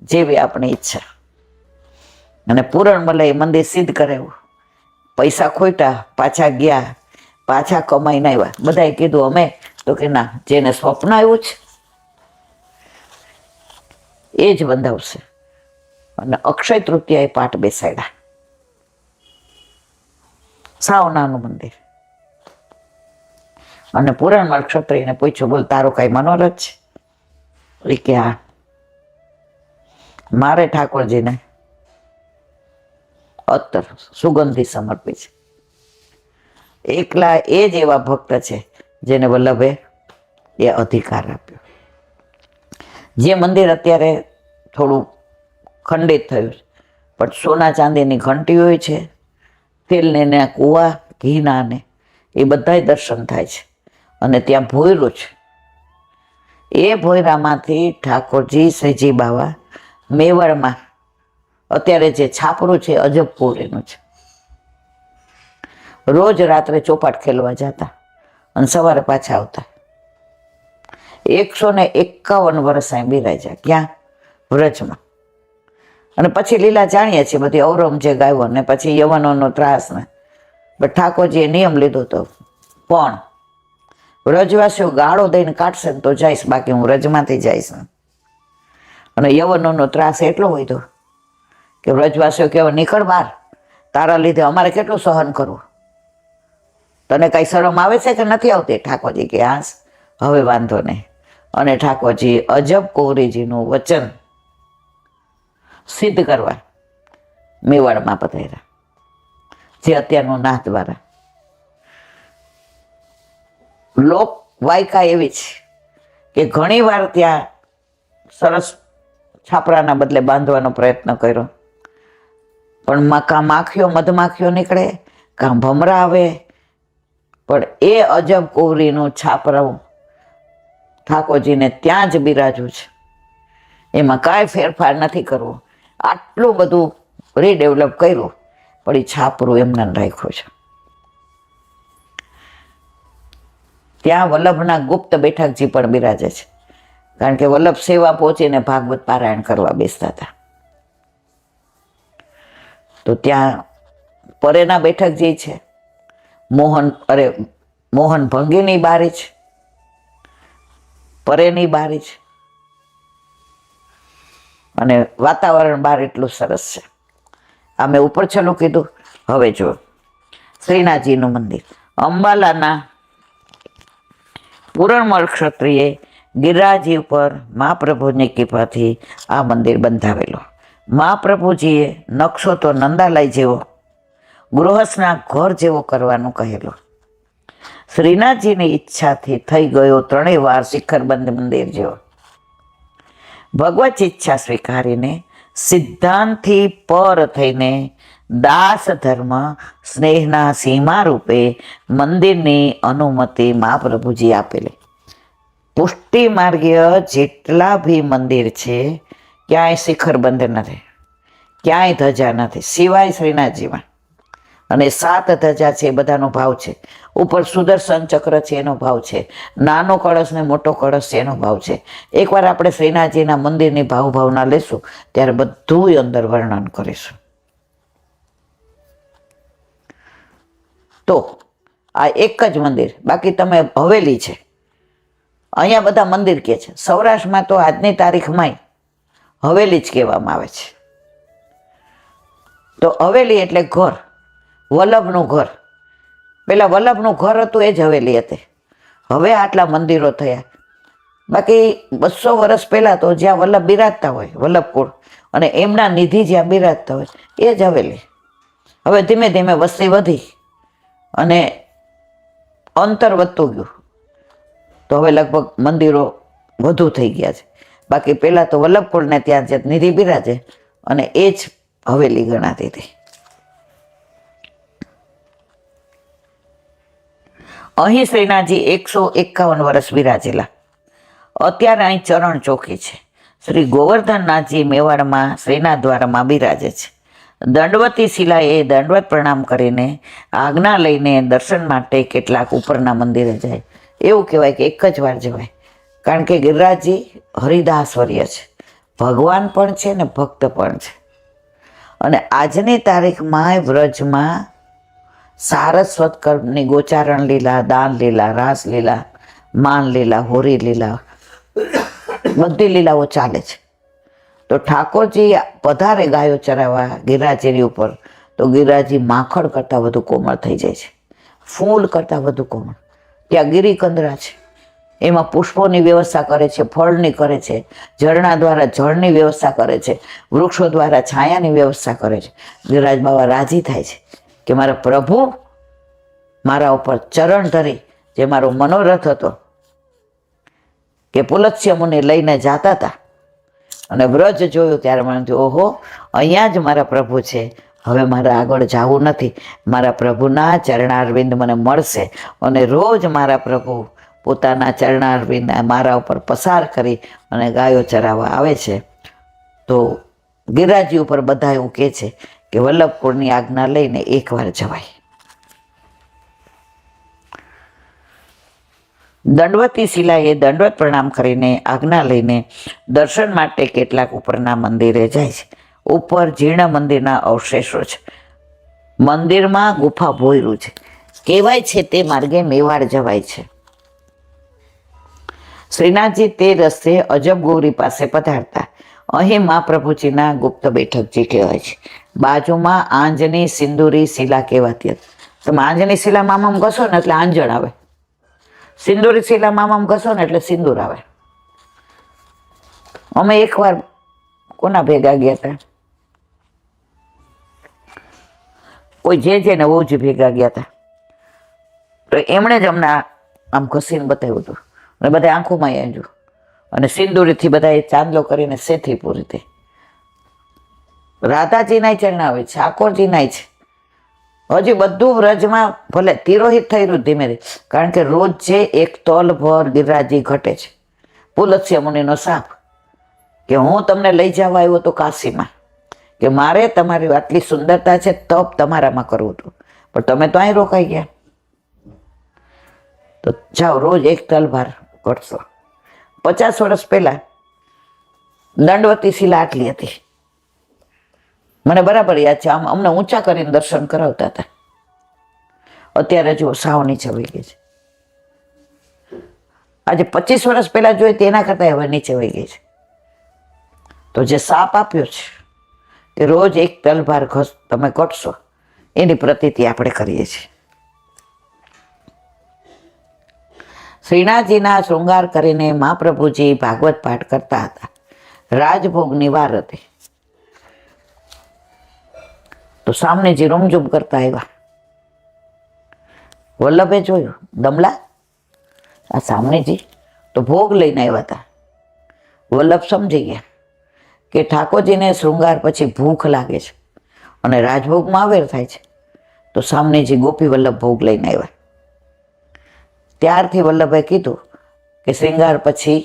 જેવી આપણી ઈચ્છા. અને પૂરણમલે મંદિર સિદ્ધ કરાવ્યું. પૈસા ખોટા, પાછા ગયા, પાછા કમાઈને આવ્યા. બધાએ કીધું અમે, તો કે ના, જેને સ્વપ્ન આવ્યું છે એ જ બંધાવશે. અને અક્ષય તૃતીયાએ પાઠ બેસાડ્યા. સાવ નાનું મંદિર. અને પુરાણમલ ક્ષત્રિયને પૂછ્યું, બોલ તારો કઈ મનોરથ છે? એ કે હા. મારે ઠાકોરજીને અત્તર સુગંધી સમર્પી છે. એકલા એ જ એવા ભક્ત છે જેને વલ્લભે એ અધિકાર આપ્યો. જે મંદિર અત્યારે થોડું ખંડિત થયું છે, પણ સોના ચાંદીની ઘંટી હોય છે, તેલને કૂવા ઘીના ને એ બધાય દર્શન થાય છે. અને ત્યાં ભોયરું છે. એ ભોયરામાંથી ઠાકોરજી શ્રીજી બાવા મેવાડમાં અત્યારે જે છાપરું છે અજબ કોરીનું છે. રોજ રાત્રે ચોપાટ ખેલવા જતા અને સવારે પાછા આવતા. 151 વર્ષ અહીં બિરાજ્યા. ક્યાં? વ્રજમાં. અને પછી લીલા જાણીએ છીએ બધી, ઔરંગઝેબ આવ્યો ને પછી યવનોનો ત્રાસ ને, પણ ઠાકોરજીએ નિયમ લીધો હતો, પણ વ્રજવાસીઓ ગાળો દઈને કાઢશે ને તો જઈશ, બાકી હું વ્રજમાંથી જઈશ. અને યવનોનો ત્રાસ એટલો વધ્યો કે વ્રજવાસીઓ કહેવા, નીકળ બહાર, તારા લીધે અમારે કેટલું સહન કરવું, તને કઈ શરમ આવે છે કે નથી આવતી? ઠાકોરજી કે હા, હવે વાંધો નહીં. અને ઠાકોરજી અજબ કોરીજીનું વચન સિદ્ધ કરવા મેવાડમાં પધાર્યા, જે અત્યારનું નાથદ્વારા. લોક વાયકા એવી છે કે ઘણી વાર ત્યાં સરસ છાપરાના બદલે બાંધવાનો પ્રયત્ન કર્યો, પણ કાં માખીઓ મધમાખીઓ નીકળે, કાં ભમરા આવે, પણ એ અજબ કોરીનું છાપરું ઠાકોરજીને ત્યાં જ બિરાજવું છે, એમાં કાંઈ ફેરફાર નથી કરવો. આટલું બધું રીડેવલપ કર્યું, પણ એ છાપરું એમને રાખ્યું છે. ત્યાં વલ્લભના ગુપ્ત બેઠકજી પણ બિરાજે છે, કારણ કે વલ્લભ સેવા પહોંચીને ભાગવત પારાયણ કરવા બેસતા હતા. તો ત્યાં પરેના બેઠકજી છે, મોહન ભંગીની બારી છે, પરેની બારી છે, અને વાતાવરણ બહાર એટલું સરસ છે. આ મેં ઉપર છેલ્લું કીધું. હવે જો શ્રીનાથજીનું મંદિર, અંબાલાના પૂરણમલ ક્ષત્રિયે ગિરિરાજી ઉપર મહાપ્રભુની કૃપાથી આ મંદિર બંધાવેલું. મહાપ્રભુજીએ નકશો તો નંદાલય જેવો, ગૃહસ્થના ઘર જેવો કરવાનું કહેલું. શ્રીનાથજીની ઈચ્છાથી થઈ ગયો 3 વાર શિખરબંધ મંદિર જેવો. ભગવત ઈચ્છા સ્વીકારીને સિદ્ધાંતથી પર થઈને દાસ ધર્મ સ્નેહના સીમા રૂપે મંદિરની અનુમતિ મહાપ્રભુજી આપેલી. પુષ્ટિ માર્ગીય જેટલા બી મંદિર છે ક્યાંય શિખરબંધ નથી, ક્યાંય ધજા નથી, સિવાય શ્રીનાથજીમાં. અને 7 ધજા છે, એ બધાનો ભાવ છે. ઉપર સુદર્શન ચક્ર છે, એનો ભાવ છે. નાનો કળશ ને મોટો કળશ છે, એનો ભાવ છે. એકવાર આપણે શ્રીનાથજીના મંદિરની ભાવના લેશું ત્યારે બધું અંદર વર્ણન કરીશું. તો આ એક જ મંદિર, બાકી તમે હવેલી છે, અહીંયા બધા મંદિર કહે છે. સૌરાષ્ટ્રમાં તો આજની તારીખમાં હવેલી જ કહેવામાં આવે છે. તો હવેલી એટલે ઘર, વલ્લભનું ઘર. પેલા વલ્લભનું ઘર હતું એ જ હવેલી હતી. હવે આટલા મંદિરો થયા. બાકી 200 વર્ષ પહેલા તો જ્યાં વલ્લભ બિરાજતા હોય, વલ્લભકુળ, અને એમના નિધિ જ્યાં બિરાજતા હોય એ જ હવેલી. હવે ધીમે ધીમે વસ્તી વધી અને અંતર વધતું ગયું, તો હવે લગભગ મંદિરો વધુ થઈ ગયા છે. બાકી પહેલાં તો વલ્લભકુળને ત્યાં જે નિધિ બિરાજે અને એ જ હવેલી ગણાતી હતી. અહીં શ્રીનાથજી 151 વર્ષ બિરાજેલા. અત્યારે અહીં ચરણ ચોકી છે. શ્રી ગોવર્ધનનાથજી મેવાડમાં શ્રીનાથ દ્વારમાં બિરાજે છે. દંડવતી શિલાએ દંડવત પ્રણામ કરીને આજ્ઞા લઈને દર્શન માટે કેટલાક ઉપરના મંદિરે જાય. એવું કહેવાય કે એક જ વાર જવાય, કારણ કે ગિરિરાજજી હરિદાસવર્ય છે, ભગવાન પણ છે ને ભક્ત પણ છે. અને આજની તારીખમાં વ્રજમાં સારસ્વત કલ્પની ગોચારણ લીલા, દાન લીલા, રાસ લીલા, માન લીલા, હોરી લીલા, બધી લીલાઓ ચાલે છે. તો ઠાકોરજી પધારે ગાયો ચરાવવા ગિરિરાજની ઉપર, તો ગિરિરાજજી માખણ કરતાં વધુ કોમળ થઈ જાય છે, ફૂલ કરતાં વધુ કોમળ. ત્યાં ગિરિકંદરા છે, એમાં પુષ્પોની વ્યવસ્થા કરે છે, ફળની કરે છે, ઝરણા દ્વારા જળની વ્યવસ્થા કરે છે, વૃક્ષો દ્વારા છાયાની વ્યવસ્થા કરે છે. ગિરિરાજ બાબા રાજી થાય છે કે મારા પ્રભુ મારા ઉપર ચરણ ધરી જે મારો મનોરથ હતો કે પુલત્સ્ય મુનિ લઈને જાતા હતા અને વ્રજ જોયું ત્યારે મને થયું, ઓહો, અહીંયા જ મારા પ્રભુ છે, હવે મારે આગળ જવું નથી. મારા પ્રભુના ચરણારવિંદ મને મળશે અને રોજ મારા પ્રભુ પોતાના ચરણારવિંદ મારા ઉપર પસાર કરી અને ગાયો ચરાવવા આવે છે. તો ગિરિરાજી ઉપર બધા એવું કહે છે કે વલ્લભકુળની આજ્ઞા લઈને એકવાર જવાય. દંડવતી શિલાએ દંડવત પ્રણામ કરીને આજ્ઞા લઈને દર્શન માટે કેટલાક ઉપરના મંદિરે જાય છે. ઉપર જીર્ણ મંદિરના અવશેષો છે. મંદિરમાં ગુફા ભોયરું છે. કહેવાય છે તે માર્ગે મેવાડ જવાય છે. શ્રીનાથજી તે રસ્તે અજબગોરી પાસે પધારતા અહીં મહાપ્રભુજીના ગુપ્ત બેઠકજી કહેવાય છે. બાજુમાં આંજની સિંદૂરી શિલા કહેવાતી હતી. તમે આંજની શિલામાં આમ ઘસો ને એટલે આંજણ આવે, સિંદૂરી શિલામાં આમ ઘસો ને એટલે સિંદૂર આવે. અમે એકવાર કોના ભેગા ગયા હતા, કોઈ જે ને બહુ જ ભેગા ગયા હતા, તો એમણે જ અમને આમ ઘસીને બતાવ્યું હતું અને બધા આંખોમાં આવ્યું અને સિંદૂરીથી બધા ચાંદલો કરીને સેથી પૂરી થઈ. રાધાજીના ચરણાવે છે, ઠાકોરજીના છે. હજી બધું વ્રજમાં ભલે તિરોહિત થઈ રહ્યું ધીમે ધીમે, કારણ કે રોજ જે એક તોલ ભર ગિરિરાજી ઘટે છે. પુલત્સ્ય મુનિનો શાપ કે હું તમને લઈ જવા આવ્યો તો કાશીમાં, કે મારે તમારી આટલી સુંદરતા છે, તપ તમારામાં કરવું હતું, પણ તમે તો અહીં રોકાઈ ગયા. તો જાઓ, રોજ એક તલભાર કરશો. 50 વર્ષ પહેલા દંડવતી શિલા આટલી હતી, મને બરાબર યાદ છે. આમ અમને ઊંચા કરીને દર્શન કરાવતા હતા. અત્યારે જુઓ સાવ નીચે વહી ગઈ છે. આજે 25 વર્ષ પહેલા જોઈએ તેના કરતાં હવે નીચે વહી ગઈ છે. તો જે સાપ આપ્યો છે તે રોજ એક તલભાર તમે કટશો, એની પ્રતીતિ આપણે કરીએ છીએ. શ્રીનાથજીના શૃંગાર કરીને મહાપ્રભુજી ભાગવત પાઠ કરતા હતા. રાજભોગની વાર હતી તો સામનેજી રૂમઝૂમ કરતા આવ્યા. વલ્લભે જોયું, દમલા આ સામનેજી તો ભોગ લઈને આવ્યા હતા. વલ્લભ સમજી ગયા કે ઠાકોરજીને શૃંગાર પછી ભૂખ લાગે છે અને રાજભોગમાં આવેર થાય છે, તો સામનેજી ગોપી વલ્લભ ભોગ લઈને આવ્યા. ત્યારથી વલ્લભે કીધું કે શૃંગાર પછી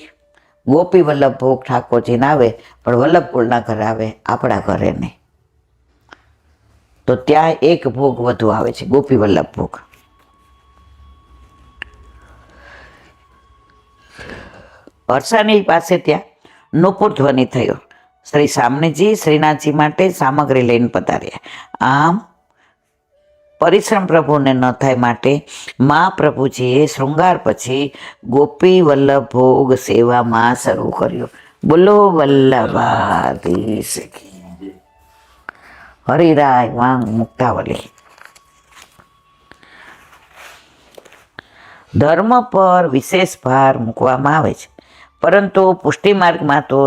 ગોપી વલ્લભ ભોગ ઠાકોરજીને આવે, પણ વલ્લભકુળના ઘરે આવે, આપણા ઘરે નહીં. તો ત્યાં એક ભોગ વધુ આવે છે, ગોપી વલ્લભ ભોગ. હર્ષાની પાસે ત્યાં નુપુર ધ્વનિ થયો. શ્રી સામનેજી શ્રીનાથજી માટે સામગ્રી લઈને પધાર્યા. આમ પરિશ્રમ પ્રભુને ન થાય માટે મહાપ્રભુજીએ શૃંગાર પછી ગોપી વલ્લભ ભોગ સેવામાં શરૂ કર્યો. બોલો વલ્લભાધીશ કી. હરિરાય વાંગ મુક્તાવલી. ધર્મ પર વિશેષ ભાર મૂકવામાં આવે છે, પરંતુ પુષ્ટિ માર્ગમાં તો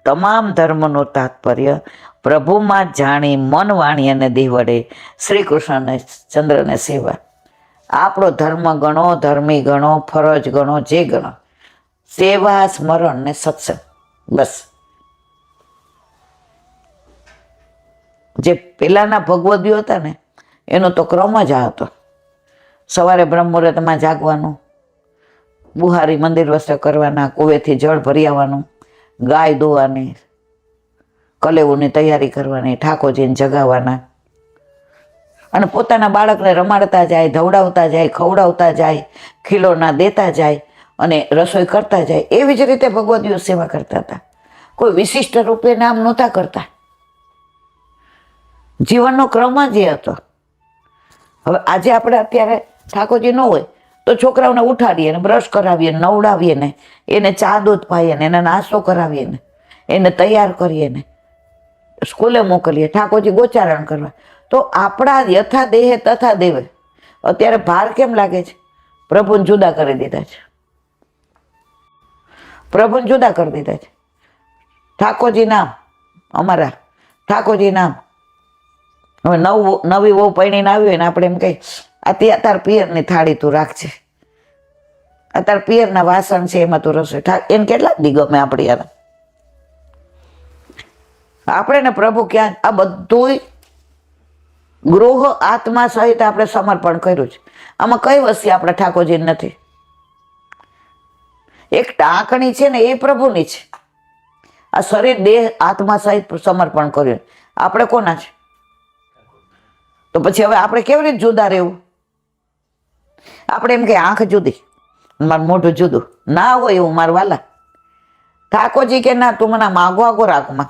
તમામ ધર્મનું તાત્પર્ય પ્રભુમાં જાણી મન વાણી અને દેહ વડે શ્રી કૃષ્ણને ચંદ્રને સેવા. આપણો ધર્મ ગણો, ધર્મી ગણો, ફરજ ગણો, જે ગણો, સેવા, સ્મરણ ને સત્સંગ, બસ. જે પેલાના ભગવદીઓ હતા ને એનો તો ક્રમ જ આ હતો. સવારે બ્રહ્મ મુહૂર્તમાં જાગવાનું, બુહારી મંદિર વસ્ત્ર કરવાના, કુવેથી જળ ભરી આવવાનું, ગાય દોવાની, કલેવોની તૈયારી કરવાની, ઠાકોરજીને જગાવવાના, અને પોતાના બાળકને રમાડતા જાય, ધવડાવતા જાય, ખવડાવતા જાય, ખીલોના દેતા જાય અને રસોઈ કરતા જાય. એવી જ રીતે ભગવદીઓ સેવા કરતા હતા. કોઈ વિશિષ્ટ રૂપે નામ નહોતા કરતા. જીવનનો ક્રમ જ એ હતો. હવે આજે આપણે અત્યારે ઠાકોરજી ન હોય તો છોકરાઓને ઉઠાડીએ ને બ્રશ કરાવીએ, નવડાવીએ ને, એને ચા દૂધ પાઈએ ને, એને નાસ્તો કરાવીએ ને, એને તૈયાર કરીએ ને, સ્કૂલે મોકલીએ, ઠાકોરજી ગોચારણ કરવા. તો આપણા યથા દેહે તથા દેવે અત્યારે ભાર કેમ લાગે છે? પ્રભુને જુદા કરી દીધા છે. પ્રભુને જુદા કરી દીધા છે. ઠાકોરજી નામ અમારા, ઠાકોરજી નામ. હવે નવી વહુ પૈણીને આવી હોય ને આપણે એમ કહીએ આ તાર પિયરની થાળી તું રાખજે, આ તાર પિયરના વાસણ છે એમાં તું રસોઈ એને કેટલા દી ગમે આપણી યાર. આપણે ને પ્રભુ ક્યાં આ બધું ગૃહ આત્મા સહિત આપણે સમર્પણ કર્યું છે. આમાં કઈ વસ્તુ આપણે ઠાકોરજી નથી. એક ટાંકણી છે ને એ પ્રભુની છે. આ શરીર દેહ આત્મા સહિત સમર્પણ કર્યું, આપણે કોના છે? તો પછી હવે આપણે કેવી રીતે જુદા રહેવું? આપણે એમ કે આંખ જુદી, મારું મોઢું જુદું ના હોય એવું મારા વાલા. ઠાકોરજી કે ના, તું મને માગો આગો રાખમાં.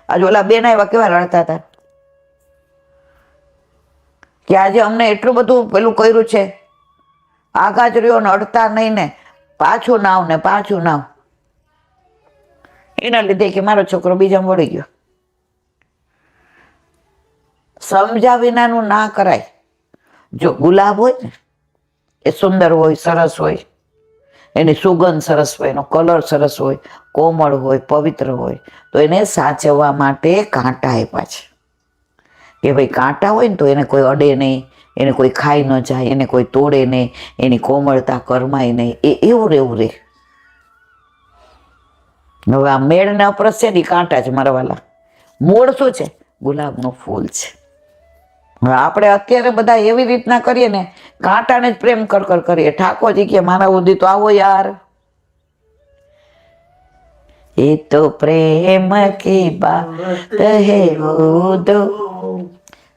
આજે ઓલા બેન આવ્યા કેવા રડતા હતા કે આજે અમને એટલું બધું પેલું કર્યું છે, આઘા જ રહ્યો ને અડતા નહીં ને પાછું નાવ ને પાછું નાવ. એના લીધે કે મારો છોકરો બીજામાં વળી ગયો. સમજા વિનાનું ના કરાય. જો ગુલાબ હોય ને એ સુંદર હોય, સરસ હોય, એની સુગંધ સરસ હોય, એનો કલર સરસ હોય, કોમળ હોય, પવિત્ર હોય, તો એને સાચવવા માટે કાંટા આપ્યા છે કે ભાઈ કાંટા હોય ને તો એને કોઈ અડે નહીં, એને કોઈ ખાઈ ન જાય, એને કોઈ તોડે નહીં, એની કોમળતા કરમાય નહીં, એ એવું રહેવું રહે. હવે આ મેળને અપરસ છે ને કાંટા છે મારા વાલા. મૂળ શું છે? ગુલાબનું ફૂલ છે. હવે આપણે અત્યારે બધા એવી રીતના કરીએ ને, કાંટાને જ પ્રેમ કર કરીએ. ઠાકોરજી કે મારા સુધી તો આવો યાર. એ તો પ્રેમ કી બાત હે વો દો,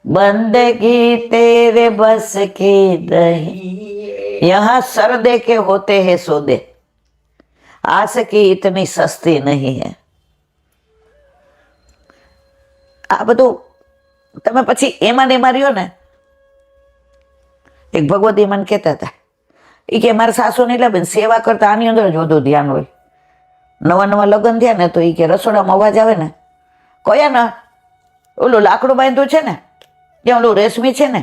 બંદગી તેરે બસ की नहीं, यहाँ सर दे के होते हैं सौदे, आशिकी इतनी सस्ती नहीं है. આ બધું તમે પછી એમાં ને એમાં રહ્યો ને. એક ભગવતી મને કહેતા હતા, એ કે મારા સાસુ ને એટલે સેવા કરતા આની અંદર જ વધુ ધ્યાન હોય. નવા નવા લગ્ન થયા ને તો એ કે રસોડામાં અવાજ આવે ને, કયા ને ઓલું લાકડું બાંધ્યું છે ને, ત્યાં ઓલું રેશમી છે ને,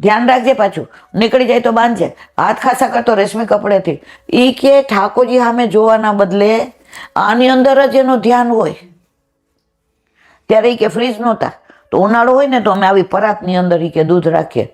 ધ્યાન રાખજે, પાછું નીકળી જાય તો બાંધજે, હાથ ખાસા કરતો રેશમી કપડેથી. એ કે ઠાકોરજી સામે જોવાના બદલે આની અંદર જ એનું ધ્યાન હોય. ત્યારે એ કે ફ્રીજ નહોતા, તો ઉનાળો હોય ને તો અમે આવી પરાતની અંદર એ કે દૂધ રાખીએ.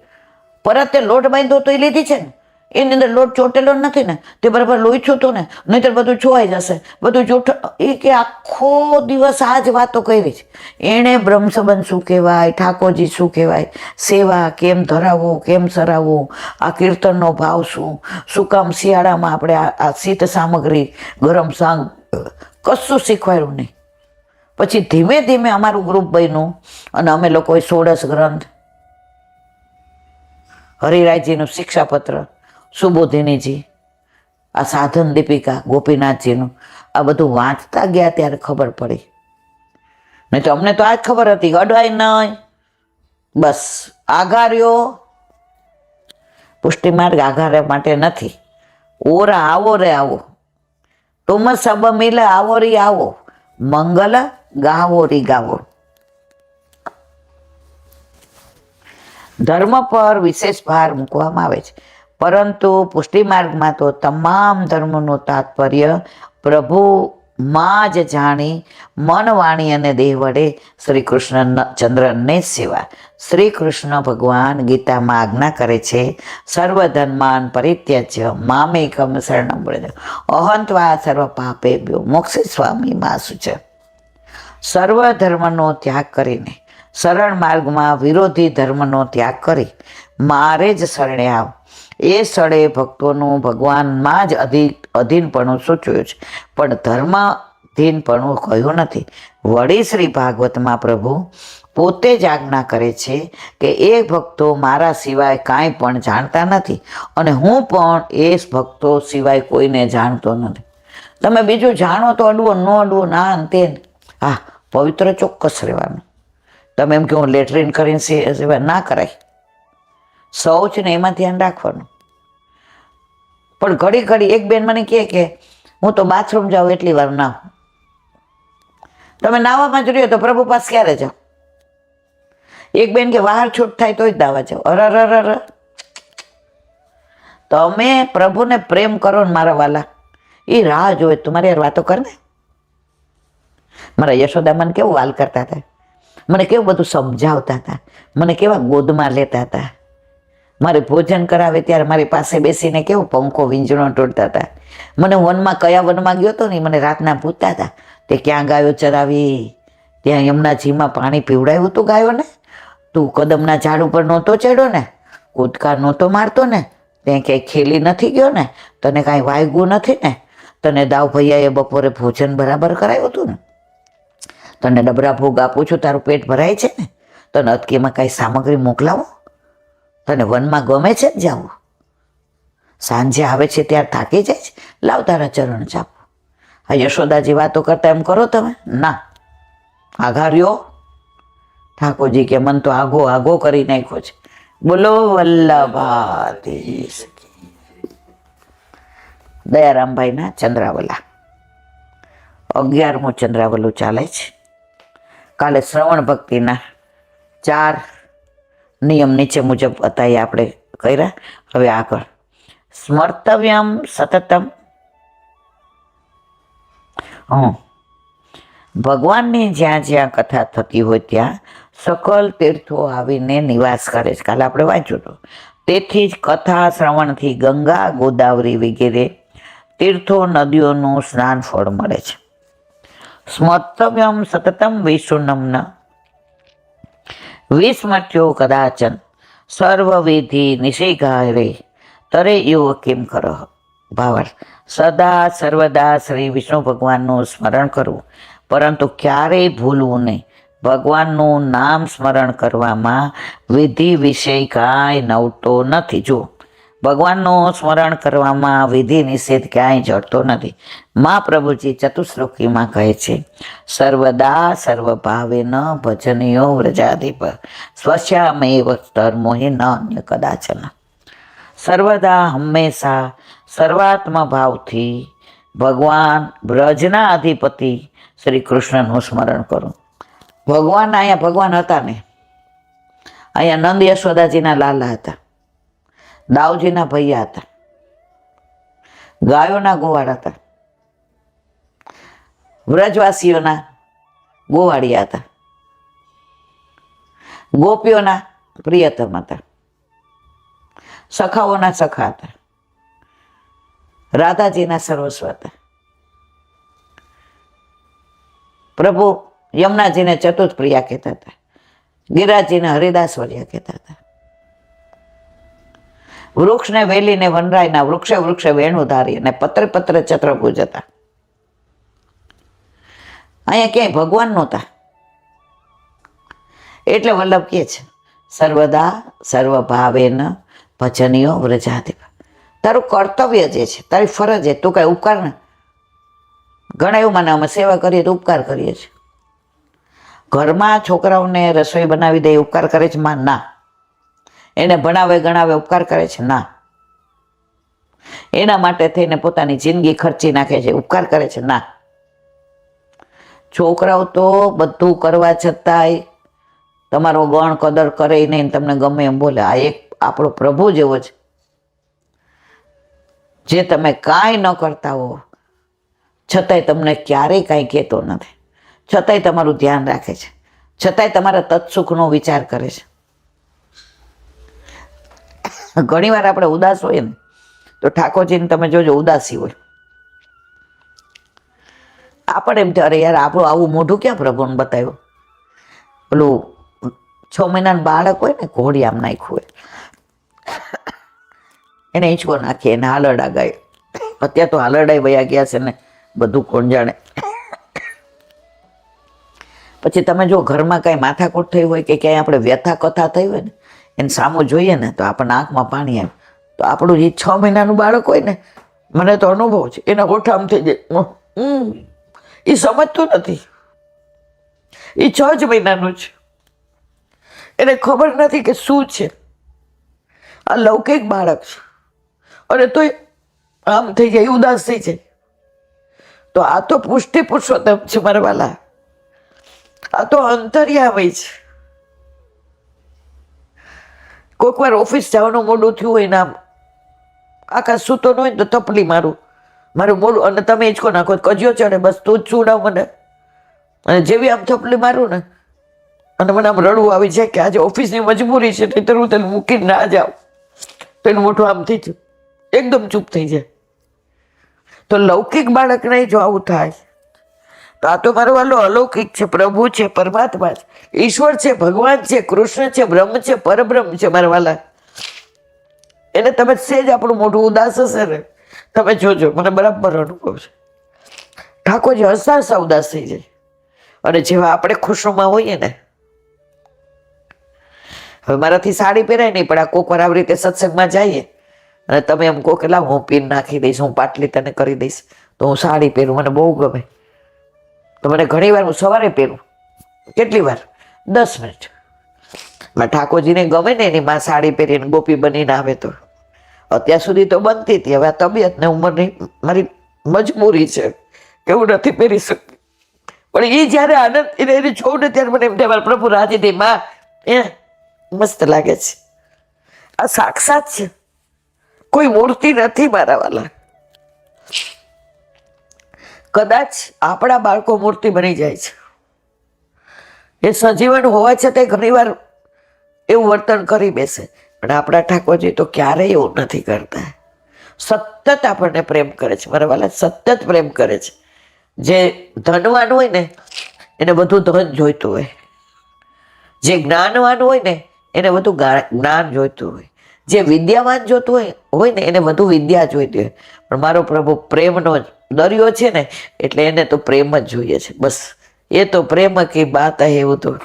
પરાત તે લોટ બાંધ્યો તો એ લીધી છે ને, એની અંદર લોટ ચોટેલો નથી ને, તે બરાબર લોહી છૂતું ને, નહીંતર બધું ચોવાઈ જશે, બધું જૂઠ. એ કે આખો દિવસ આ જ વાતો કરી છે. એણે બ્રહ્મ સંબંધ શું કહેવાય, ઠાકોરજી શું કહેવાય, સેવા કેમ ધરાવવું, કેમ સરાવવું, આ કીર્તનનો ભાવ શું, શું કામ શિયાળામાં આપણે આ શીત સામગ્રી, ગરમ સાંગ, કશું શીખવાયું નહીં. પછી ધીમે ધીમે અમારું ગ્રુપ બન્યું અને અમે લોકોએ 16 ગ્રંથ, હરિરાયજીનું શિક્ષાપત્ર, સુબોધિનીજી, આ સાધન દીપિકા ગોપીનાથજીનું, આ બધું વાંચતા ગયા ત્યારે ખબર પડી. નહીં તો અમને તો આ જ ખબર હતી, અડવાય નહીં, બસ આઘાર્યો. પુષ્ટિ માર્ગ આઘાર માટે નથી. ઓરા આવો રે આવો, તુમ સબ મિલ આવો રી આવો, મંગલ ગાવો રી ગાવો. ધર્મ પર વિશેષ ભાર મૂકવામાં આવે છે, પરંતુ પુષ્ટિ માર્ગમાં તો તમામ ધર્મનું તાત્પર્ય પ્રભુમાં જ જાણી મન, વાણી અને દેહ વડે શ્રી કૃષ્ણ ચંદ્રને સેવા. શ્રી કૃષ્ણ ભગવાન ગીતામાં આજ્ઞા કરે છે, સર્વધર્માન પરિત્યજ્ય મામેકમ શરણમ વ્રજ, અહંત્વા સર્વ પાપેભ્યો મોક્ષયિષ્યામિ મા શુચિ. સર્વ ધર્મનો ત્યાગ કરીને, સરળ માર્ગમાં વિરોધી ધર્મનો ત્યાગ કરી મારે જ શરણે આવ. એ સ્થળે ભક્તોનું ભગવાનમાં જ અધીનપણું સૂચવ્યું છે, પણ ધર્માધીનપણું કહ્યું નથી. વળી શ્રી ભાગવતમાં પ્રભુ પોતે જ આજ્ઞા કરે છે કે એ ભક્તો મારા સિવાય કાંઈ પણ જાણતા નથી અને હું પણ એ ભક્તો સિવાય કોઈને જાણતો નથી. તમે બીજું જાણો તો અડવો, ન અડવો, ના તે. હા, પવિત્ર ચોક્કસ રહેવાનું. તમે એમ કે હું લેટ્રિન કરીને સેવા ના કરાય, શૌચ ને એમાં ધ્યાન રાખવાનું. પણ ઘડી ઘડી એક બેન મને કહે કે હું તો બાથરૂમ જાઉં એટલી વાર નાવ. તમે નાવામાં જ રહ્યો તો પ્રભુ પાસે ક્યારે જાઓ? એક બેન કે બહાર છૂટ થાય તો જ નાવા જાઓ. અરર, તમે પ્રભુને પ્રેમ કરો ને મારા વાલા, એ રાહ જોવે, તું મારી યાર વાતો કર ને. મારા યશોદા મને કેવું વાલ કરતા હતા, મને કેવું બધું સમજાવતા હતા, મને કેવા ગોદમાં લેતા હતા. મારે ભોજન કરાવે ત્યારે મારી પાસે બેસીને કેવો પંખો વીંજણો તોડતા હતા. મને વનમાં કયા વનમાં ગયો હતો ને મને રાતના પૂછતા હતા, તે ક્યાં ગાયો ચરાવી, ત્યાં યમુનાજીમાં પાણી પીવડાવ્યું તું ગાયોને, તું કદમના ઝાડ ઉપર નહોતો ચડ્યો ને, કૂદકા નહોતો મારતો ને, ત્યાં ક્યાંય ખેલી નથી ગયો ને, તને કાંઈ વાગ્યું નથી ને, તને દાવ ભૈયાએ બપોરે ભોજન બરાબર કરાવ્યું હતું ને, તને ડબરા ભોગ આપું છું, તારું પેટ ભરાય છે ને, તને અટકીમાં કાંઈ સામગ્રી મોકલાવો, તને વનમાં ગમે છે ને જાવું, સાંજે આવે છે ત્યારે થાકી જાય છે, લાવ તારા ચરણ ચાપો. આ યશોદાજી વાતો કરતા એમ કરો તમે? ના, આઘા રહ્યો. ઠાકોરજી કે મન તો આગો આગો કરી નાખ્યો છે. બોલો વલ્લભાધીશ. દયારામભાઈના ચંદ્રાવલા 11મું ચંદ્રાવલું ચાલે છે. કાલે શ્રવણ ભક્તિના 4 નિયમ નીચે મુજબ હતા એ આપણે કર્યા. હવે આગળ સ્મર્તવ્યમ સતતમ. ભગવાનની જ્યાં જ્યાં કથા થતી હોય ત્યાં સકલ તીર્થો આવીને નિવાસ કરે છે. કાલે આપણે વાંચ્યું હતું. તેથી જ કથા શ્રવણથી ગંગા, ગોદાવરી વગેરે તીર્થો, નદીઓનું સ્નાન ફળ મળે છે. સ્મર્તવ્યમ સતતમ વિષ્ણુનમ્ન વિસ્મર્ત્યો કદાચન સર્વવિધિ નિષેધારે તરે એવો કેમ કરો. ભાવાર્થ, સદા સર્વદા શ્રી વિષ્ણુ ભગવાનનું સ્મરણ કરવું, પરંતુ ક્યારેય ભૂલવું નહીં. ભગવાનનું નામ સ્મરણ કરવામાં વિધિ વિષય કાંઈ નવતો નથી. જો ભગવાનનું સ્મરણ કરવામાં વિધિ નિષેધ ક્યાંય જડતો નથી. મહાપ્રભુજી ચતુશ્લોકીમાં કહે છે, સર્વદા સર્વભાવે ન ભજનીયો વ્રજાધિપ સ્વશ્યામેવ ધર્મોહિ ન અન્ય કદાચન. સર્વદા હંમેશા સર્વાત્મા ભાવથી ભગવાન બ્રજના અધિપતિ શ્રી કૃષ્ણનું સ્મરણ કરું. ભગવાન અહીંયા ભગવાન હતા ને, અહીંયા નંદ યશોદાજીના લાલા હતા, દાઉજીના ભૈયા હતા, ગાયોના ગોવાળ હતા, વ્રજવાસીઓના ગોવાળિયા હતા, ગોપીઓના પ્રિયતમ હતા, સખાઓના સખા હતા, રાધાજીના સર્વસ્વ હતા. પ્રભુ યમુનાજીને ચતુર્થ પ્રિયા કહેતા હતા, ગિરિરાજજીને હરિદાસ વર્યા કહેતા હતા. વૃક્ષને વેલીને વનરાયના વૃક્ષે વૃક્ષે વેણુ ધારી અને પત્ર પત્ર ચત્રભુજ હતા. અહીંયા ક્યાંય ભગવાન નહોતા. એટલે વલ્લભ કહે છે, સર્વદા સર્વભાવેન ભજનીયો વ્રજાધિપ. તારું કર્તવ્ય જે છે, તારી ફરજ છે, તું કાંઈ ઉપકાર ને. ઘણા એવું માને અમે સેવા કરીએ તો ઉપકાર કરીએ છીએ. ઘરમાં છોકરાઓને રસોઈ બનાવી દે ઉપકાર કરે છે માં? ના. એને ભણાવે ગણાવે ઉપકાર કરે છે? ના. એના માટે થઈને પોતાની જિંદગી ખર્ચી નાખે છે, ઉપકાર કરે છે? ના. છોકરાઓ તો બધું કરવા છતાંય તમારો ગણ કદર કરે નહીં, તમને ગમે એમ બોલે. આ એક આપણો પ્રભુ જેવો છે, જે તમે કાંઈ ન કરતા હો છતાંય તમને ક્યારેય કાંઈ કહેતો નથી, છતાંય તમારું ધ્યાન રાખે છે, છતાંય તમારા તત્સુખનો વિચાર કરે છે. ઘણી વાર આપણે ઉદાસ હોઈએ ને તો ઠાકોરજીને તમે જોજો ઉદાસી હોય. આપણે એમ અરે યાર આપણું આવું મોઢું ક્યાં પ્રભુને બતાવ્યું. પેલું 6 મહિનાનું બાળક હોય ને, ઘોડી આમ નાખ્યું હોય, એને હિંચકો નાખીએ, એને હાલરડા ગાય. અત્યારે તો હાલરડા વયા ગયા છે ને બધું કોણ જાણે. પછી તમે જો ઘરમાં કાંઈ માથાકૂટ થઈ હોય કે ક્યાંય આપણે વ્યથા કથા થઈ હોય ને, એને સામું જોઈએ ને તો આપણને આંખમાં પાણી આવે. તો આપણું જે 6 મહિનાનું બાળક હોય ને, મને તો અનુભવ છે, એના ગોઠા આમ થઈ જાય. એ સમજતું નથી, એ 6 જ મહિનાનું છે, એને ખબર નથી કે શું છે. આ લૌકિક બાળક છે અને તોય આમ થઈ જાય, ઉદાસ થઈ જાય. તો આ તો પુષ્ટિ પુરુષોત્તમ છે મારા વાલા, આ તો અંતર્યામી છે. કોઈક વાર ઓફિસ જવાનું મોડું થયું હોય ને આમ આકાશ સૂતો ન હોય તો તપલી મારું, મારું મોડું, અને તમે હિંચકો નાખો કજિયો ચડે, બસ તું જ છોડાવ મને. અને જેવી આમ થપલી મારું ને અને મને આમ રડવું આવી જાય કે આજે ઓફિસની મજબૂરી છે, નહીંતર હું તને મૂકીને ના જાઉં. તો એનું મોઢું આમ થઈ જાય, એકદમ ચૂપ થઈ જાય. તો લૌકિક બાળકને જો આવું થાય તો આ તો મારો વાલો અલૌકિક છે, પ્રભુ છે, પરમાત્મા છે, ઈશ્વર છે, ભગવાન છે, કૃષ્ણ છે, બ્રહ્મ છે, પરબ્રહ્મ છે મારા વાલા. એને તમે સેજ આપણું મોઢું ઉદાસ હશે ને, તમે જોજો, મને બરાબર અનુભવ છે. ઠાકોરજી હસતા હસતા ઉદાસ થઈ જાય. અને જેવા આપણે ખુશીમાં હોઈએ ને, હવે મારાથી સાડી પહેરાય નહીં, પણ આ કોક વાર આવી રીતે સત્સંગમાં જઈએ અને તમે એમ કહો કે લાવ હું પીન નાખી દઈશ, હું પાટલી તને કરી દઈશ, તો હું સાડી પહેરું, મને બહુ ગમે. તો મને ઘણી વાર હું સવારે પહેરું, કેટલી વાર, 10 મિનિટ. ઠાકોરજીને ગમે ને એની માં સાડી પહેરીને ગોપી બનીને આવે. તો અત્યાર સુધી તો બનતી હતી, હવે આ તબિયત ને ઉંમરની મારી મજબૂરી છે કે હું નથી પહેરી શકતી. પણ એ જયારે આનંદ એને જોઉં ને ત્યારે મને એમ થાય મારા પ્રભુ રાજી દે, માં એ મસ્ત લાગે છે. આ સાક્ષાત છે, કોઈ મૂર્તિ નથી મારા વાલા. કદાચ આપણા બાળકો મૂર્તિ બની જાય છે, એ સજીવન હોવા છતાં ઘણી વાર એવું વર્તન કરી બેસે. પણ આપણા ઠાકોરજી તો ક્યારેય એવું નથી કરતા. સતત આપણને પ્રેમ કરે છે મારા વાલા, સતત પ્રેમ કરે છે. જે ધનવાન હોય ને એને બધું ધન જોઈતું હોય, જે જ્ઞાનવાન હોય ને એને બધું જ્ઞાન જોઈતું હોય, જે વિદ્યાવાન જોતું હોય ને એને બધું વિદ્યા જોઈતી હોય. પણ મારો પ્રભુ પ્રેમનો દરિયો છે ને, એટલે એને તો પ્રેમ જ જોઈએ છે બસ. એ તો પ્રેમ કી બાત હે. એવું તો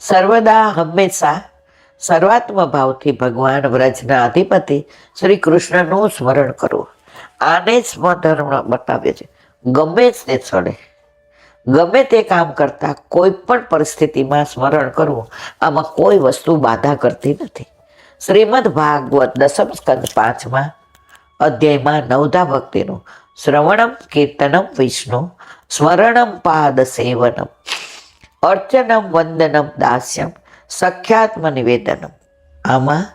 સર્વદા હંમેશા સર્વાત્મ ભાવથી ભગવાન વ્રજના અધિપતિ શ્રી કૃષ્ણનું સ્મરણ કરવું. આને જ સ્વધર્મ બતાવે છે. ગમે તે સ્થળે ગમે તે કામ કરતા કોઈ પણ પરિસ્થિતિમાં સ્મરણ કરવું, આમાં કોઈ વસ્તુ બાધા કરતી નથી. શ્રીમદ ભાગવત 10મ સ્કંદ 5મા અધ્યાયમાં 9ધા ભક્તિનું શ્રવણમ કીર્તનમ વિષ્ણુ સ્મરણમ પાદ સેવનમ અર્ચનમ વંદનમ દાસ્યમ સખ્યાત્મ નિવેદનમ. આમાં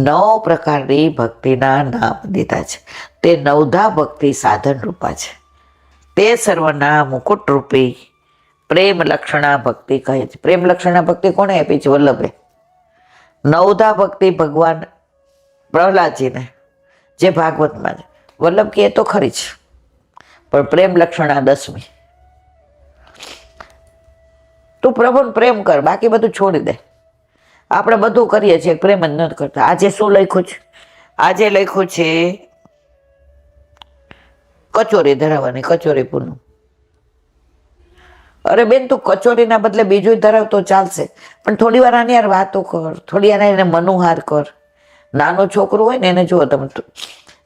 9 પ્રકારની ભક્તિના નામ દીધા છે. તે 9ધા ભક્તિ સાધન રૂપા છે. તે સર્વના મુકુટ રૂપી પ્રેમ લક્ષણા ભક્તિ કહે છે. પ્રેમ લક્ષણા ભક્તિ કોને આપી છે? વલ્લભે. 9ધા ભક્તિ ભગવાન પ્રહલાદજીને જે ભાગવતમાં છે. વલ્લભ કે એ તો ખરી જ, પણ પ્રેમ લક્ષણા 10મી. તું પ્રભુને પ્રેમ કર, બાકી બધું છોડી દે. આપણે બધું કરીએ છીએ, પ્રેમ જ નથી કરતા. આજે શું લખ્યું છે? આજે લખ્યું છે કચોરી ધરાવવાની, કચોરી પૂનું. અરે બેન, તું કચોરીના બદલે બીજું ધરાવ તો ચાલશે, પણ થોડી વાર આની યાર વાતો કર, થોડી વાર એને મનોહાર કર. નાનો છોકરો હોય ને એને જુઓ તમે,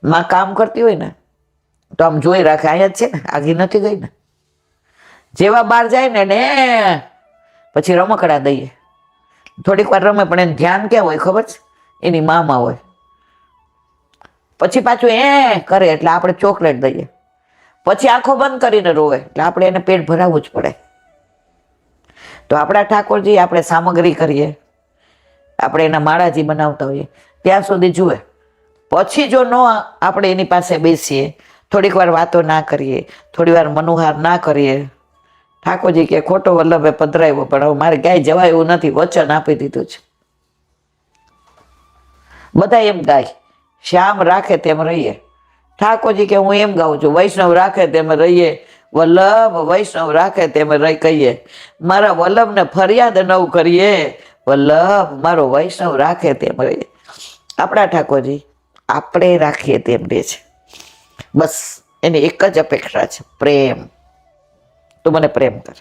માં કામ કરતી હોય ને તો આમ જોઈ રાખે, અહીંયા જ છે ને, આગી નથી ગઈ ને. જેવા બહાર જાય ને પછી રમકડા દઈએ, થોડીક વાર રમે, પણ એને ધ્યાન ક્યાં હોય ખબર છે? એની મામાં હોય. પછી પાછું કરે એટલે આપણે ચોકલેટ દઈએ, પછી આંખો બંધ કરીને રોવે એટલે આપણે એને પેટ ભરાવવું જ પડે. તો આપણા ઠાકોરજી આપણે સામગ્રી કરીએ, આપણે એના માળાજી બનાવતા હોઈએ ત્યાં સુધી જુએ. પછી જો ન આપણે એની પાસે બેસીએ, થોડીક વાર વાતો ના કરીએ, થોડી વાર મનોહાર ના કરીએ, ઠાકોરજી કે ખોટો વલ્લભે પધરાવ્યો, પણ હવે મારે ક્યાંય જવાય એવું નથી, વચન આપી દીધું છે. બધા એમ ગાય, શ્યામ રાખે તેમ રહીએ. ઠાકોરજી કે હું એમ ગાઉં છું, વૈષ્ણવ રાખે તેમ રહીએ, વલ્લભ વૈષ્ણવ રાખે તેમ રહી કહીએ. મારા વલ્લભને ફરિયાદ ન કરીએ, વલ્લભ મારો વૈષ્ણવ રાખે તેમ રહીએ. આપણા ઠાકોરજી આપણે રાખીએ તેમ રહે છે. બસ એની એક જ અપેક્ષા છે, પ્રેમ. તો મને પ્રેમ કર.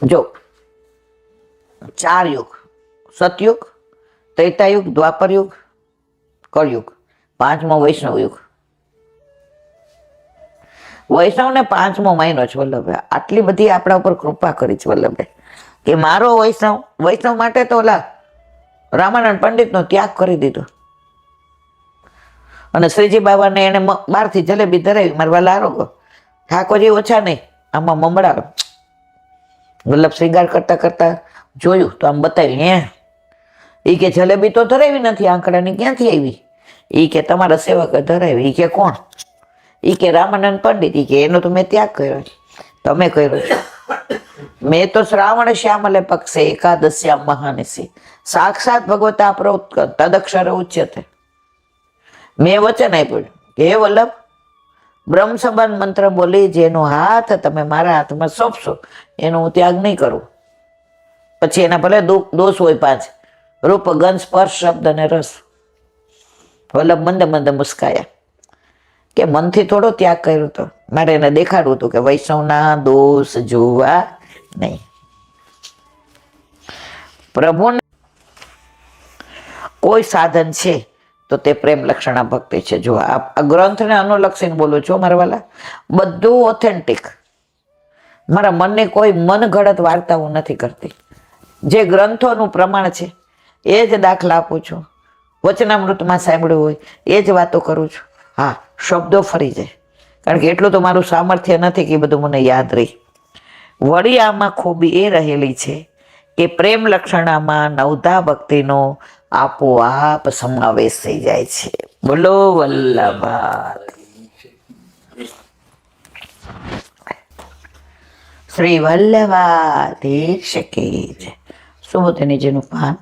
જો 4 યુગ, સતયુગ, ત્રેતાયુગ, દ્વાપર યુગ, કળયુગ, 5મો વૈષ્ણવ યુગ. વૈષ્ણવને 5મો મહિનો છે વલ્લભે. આટલી બધી આપણા ઉપર કૃપા કરી છે વલ્લભે કે મારો વૈષ્ણવ માટે તો ઓલા રામાનંદ પંડિતનો ત્યાગ કરી દીધો. અને શ્રીજી બાબાને એને બહારથી જલેબી ધરાવી, મારા વાલા આરોગો, ઠાકોરજી ઓછા નહીં, આમાં મમડા વલ્લભ શ્રીંગાર કરતા કરતા જોયું તો આમ બતાવ્યું, એ કે જલેબી તો ધરાવી નથી, આંકડાની ક્યાંથી આવી? એ કે તમારા સેવકે ધરાવી. એ કે કોણ? એ કે રામાનંદ પંડિત. એ કે એનો તો મેં ત્યાગ કર્યો, તમે કર્યો છે. મેં તો શ્રાવણ શ્યામલે પક્ષે એકાદશ્યામ મહાનિશી સાક્ષાત ભગવતા પ્રોક્ત તદક્ષર ઉચ્યતે. મેં વચન આપ્યું કે હે વલ્લભ, બ્રહ્મ સંબંધ મંત્ર બોલી જેનો હાથ તમે મારા હાથમાં સોંપશો એનો હું ત્યાગ નહીં કરું. પછી એના ભલે દોષ હોય 5: રૂપ, ગંધ, સ્પર્શ, શબ્દ અને રસ. વલ્લભ મંદ મંદ મુસ્કાયા કે મનથી થોડો ત્યાગ કર્યો તો, મારે એને દેખાડવું હતું કે વૈષ્ણવના દોષ જોવા નહીં. પ્રભુને કોઈ સાધન છે તો તે પ્રેમ લક્ષણા ભક્તિ છે. જો આ ગ્રંથને અનુલક્ષીને બોલું છું મારા વાલા, બધું ઓથેન્ટિક. મારા મનની કોઈ મનગઢત વાર્તા હું નથી કરતી. જે ગ્રંથોનું પ્રમાણ છે એ જ દાખલા આપું છું. વચનામૃતમાં સાંભળ્યું હોય એ જ વાતો કરું છું. હા, શબ્દો ફરી જાય, કારણ કે એટલું તો મારું સામર્થ્ય નથી કે બધું મને યાદ રહી. વળી આમાં ખૂબી એ રહેલી છે કે પ્રેમ લક્ષણામાં નવધા ભક્તિનો આપોઆપ સમાવેશ થઈ જાય છે. બોલો વલ્લભા શ્રી વલ્લભાધીશ કી જય. સુબોધનીજીનું પાન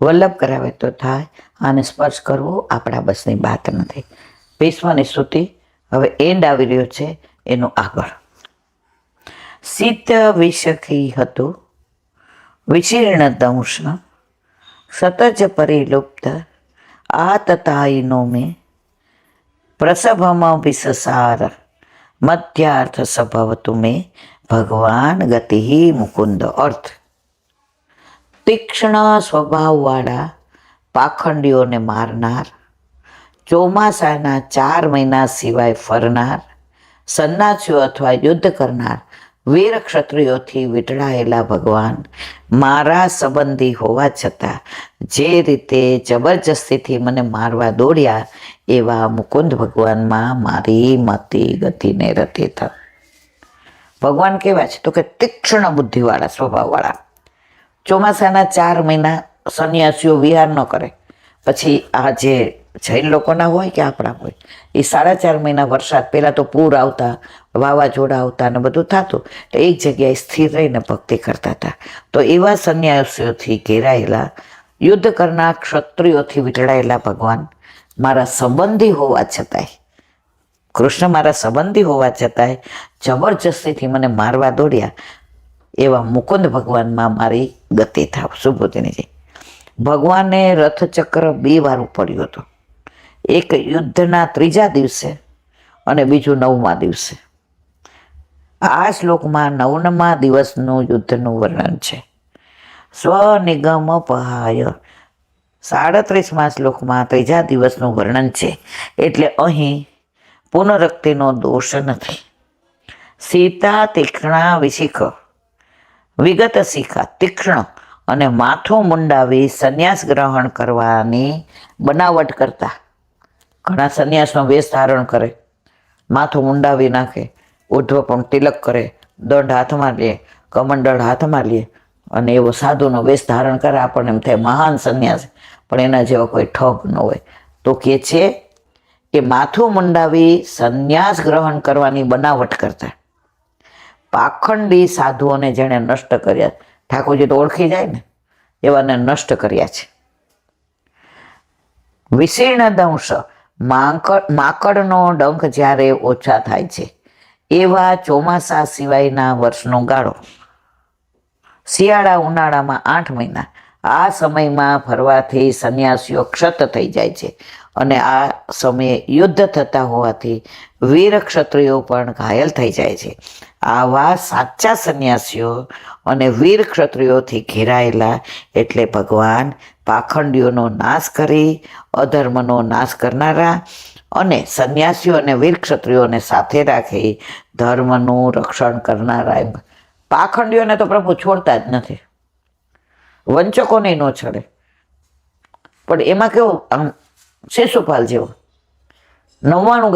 વલ્લભ કરાવે તો થાય, આને સ્પર્શ કરવો આપણા બસની વાત નથી. ભીષ્મની સ્તુતિ હવે એન્ડ આવી રહ્યો છે એનું આગળ. શીત વિષખી હતું વિશીર્ણ દંશ સતજ પરિલુપ્ત આતતાયિનો મેં પ્રસભમ વિસસાર મધ્યાર્થ સભવતુ મેં ભગવાન ગતિ મુકુંદ. અર્થ: તીક્ષ્ણ સ્વભાવવાળા પાખંડીઓને મારનાર, ચોમાસાના 4 મહિના સિવાય ફરનાર, સન્નાસીઓ અથવા યુદ્ધ કરનાર વીર ક્ષત્રિયોથી વીંટળાયેલા ભગવાન મારા સંબંધી હોવા છતાં જે રીતે જબરજસ્તીથી મને મારવા દોડ્યા એવા મુકુંદ ભગવાનમાં મારી મતિ ગતિને રતિ થ. ભગવાન કેવા છે તો કે તીક્ષ્ણ બુદ્ધિવાળા, સ્વભાવવાળા. ચોમાસાના 4 મહિના સન્યાસીઓ વિહાર ન કરે. પછી આ જે જૈન લોકોના હોય કે આપણા હોય, એ 4.5 મહિના વરસાદ, પહેલાં તો પૂર આવતા, વાવાઝોડા આવતા ને બધું થતું, તો એક જગ્યાએ સ્થિર રહીને ભક્તિ કરતા હતા. તો એવા સંન્યાસીઓથી ઘેરાયેલા, યુદ્ધ કરનાર ક્ષત્રિયોથી વીંટળાયેલા ભગવાન મારા સંબંધી હોવા છતાંય, કૃષ્ણ મારા સંબંધી હોવા છતાંય જબરજસ્તીથી મને મારવા દોડ્યા એવા મુકુંદ ભગવાનમાં મારી ગતિ થાવ. સુબોધિનીજી, ભગવાને રથચક્ર 2 વાર પડ્યું હતું. એક યુદ્ધના 3જા દિવસે અને બીજું 9મા દિવસે. આ શ્લોકમાં 9મા દિવસનું યુદ્ધનું વર્ણન છે. સ્વનિગમ પહાય 37મા શ્લોકમાં 3જા દિવસનું વર્ણન છે. એટલે અહીં પુનરક્તિનો દોષ નથી. સીતા તીક્ષ્ણા વિશિખ વિગત શીખા, તીક્ષ્ણ અને માથું મુંડાવી સંન્યાસ ગ્રહણ કરવાની બનાવટ કરતા. ઘણા સંન્યાસનો વેશ ધારણ કરે, માથું મુંડાવી નાખે, ઉર્ધ્વ પણ તિલક કરે, દંડ હાથમાં લે, કમંડળ હાથમાં લે અને એવો સાધુનો વેશ ધારણ કરે. આપણને એમ થાય મહાન સંન્યાસ, પણ એના જેવા કોઈ ઠગ ન હોય. તો કે છે કે માથું મુંડાવી સંન્યાસ ગ્રહણ કરવાની બનાવટ કરતા પાખંડી સાધુઓને જેણે નષ્ટ કર્યા, ઠાકોરજી તો ઓળખી જાય ને, એવાને નષ્ટ કર્યા છે. વિશીર્ણ દંશ, માકડનો ડંખ જ્યારે ઓછા થાય છે એવા ચોમાસા સિવાયના વર્ષનો ગાળો. શિયાળા ઉનાળામાં 8 મહિના, આ સમયમાં ફરવાથી સંન્યાસીઓ ક્ષત થઈ જાય છે અને આ સમયે યુદ્ધ થતા હોવાથી વીર ક્ષત્રિયો પણ ઘાયલ થઈ જાય છે. આવા સાચા સંન્યાસીઓ અને વીર ક્ષત્રિયોથી ઘેરાયેલા એટલે ભગવાન પાખંડીઓનો નાશ કરી અધર્મનો નાશ કરનારા અને સંન્યાસીઓ અને વીર ક્ષત્રિયોને સાથે રાખી ધર્મનું રક્ષણ કરનારા. એમ પાખંડીઓને તો પ્રભુ છોડતા જ નથી, વંચકોને ન છોડે. પણ એમાં કેવું, આમ શિશુપાલ જેવો 99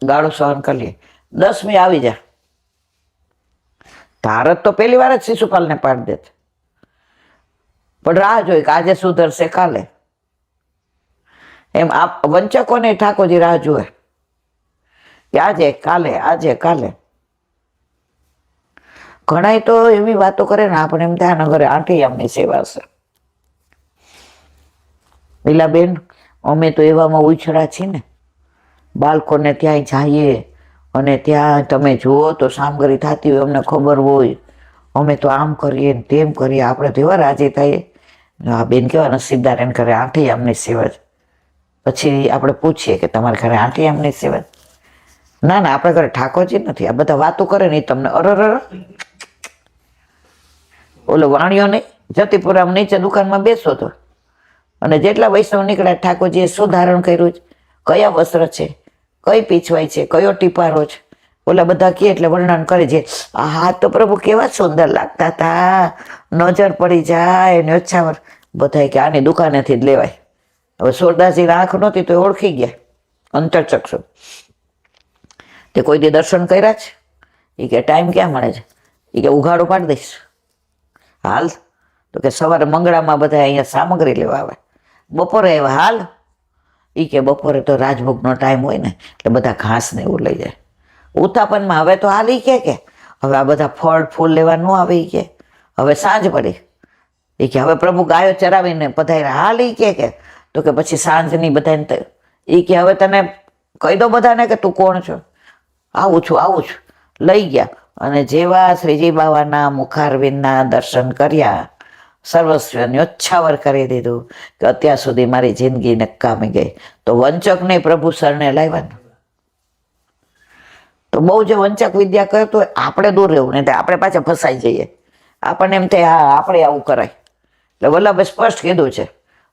ગાળો સહન કરી લે, 10મી આવી જા, ધારત તો પહેલી વાર જ શિશુપાલને પાડી દેત, પણ રાહ જોઈ કે આજે સુધરશે કાલે. એમ આ વંચકોને ઠાકોરજી રાહ જુએ કે આજે કાલે. ઘણા તો એવી વાતો કરે ને, આપણે એમ ત્યાં ન કરે આંટી આમની સેવા છે. લીલાબેન, અમે તો એવામાં ઉછળા છીએ ને, બાળકોને ત્યાં જઈએ અને ત્યાં તમે જુઓ તો સામગ્રી થતી હોય, અમને ખબર હોય, અમે તો આમ કરીએ ને તેમ કરીએ. આપણે તો એવા રાજી થઈએ. આ બેન કેવા નસીબદાર, એને ઘરે આંટી આમની સેવા. પછી આપણે પૂછીએ કે તમારા ઘરે આંટી આમની સેવા? ના ના, આપણે ઘરે ઠાકોરજી નથી. આ બધા વાતો કરે ને એ તમને અરર. ઓલો વાણિયો નહીં, જતીપુરામાં નીચે દુકાનમાં બેસો તો, અને જેટલા વૈષ્ણવ નીકળ્યા, ઠાકોરજીએ શું ધારણ કર્યું છે, કયા વસ્ત્ર છે, કઈ પીછવાય છે, કયો ટીપારો છે, ઓલા બધા કહે એટલે વર્ણન કરે છે. આ તો પ્રભુ કેવા સુંદર લાગતા હતા, નજર પડી જાય ને ઓછાવર. બધા કે આની દુકાનેથી જ લેવાય. હવે સોરદાસજીની આંખ નહોતી તો ઓળખી ગયા, અંતરચક્ષુ. તે કોઈ દી દર્શન કર્યા છે? એ કે ટાઈમ ક્યાં મળે છે? એ કે ઉઘાડો પાડી દઈશ. હાલ તો કે સવારે મંગળામાં બધા અહીંયા સામગ્રી લેવા આવે, બપોરે આવ્યા. હાલ એ કે બપોરે તો રાજભોગનો ટાઈમ હોય ને, એટલે બધા ઘાસ ને એવું લઈ જાય. ઉત્થાપનમાં હવે તો હાલ કે હવે આ બધા ફળ ફૂલ લેવા ન આવે. એ કે હવે સાંજ પડી. એ કે હવે પ્રભુ ગાયો ચરાવીને પધાર્યા. હાલ એ કે તો કે પછી સાંજની બધાને. એ કે હવે તને કહી દો બધાને કે તું કોણ છો? આવું છું. લઈ ગયા અને જેવા શ્રીજી બાવાના મુખારવિંદના દર્શન કર્યા, સર્વસ્વ ન્યોચ્છાવર કરી દીધું કે અત્યાર સુધી મારી જિંદગી નકામી ગઈ. તો વંચકને પ્રભુ શરણે લાવ્યા. તો બહુ જે વંચક વિદ્યા કરતો હોય, આપણે દૂર રહેવું, નહીં આપણે પાછા ફસાઈ જઈએ. આપણને એમ થાય હા આપણે આવું કરાય. એટલે વલ્લભે સ્પષ્ટ કીધું છે,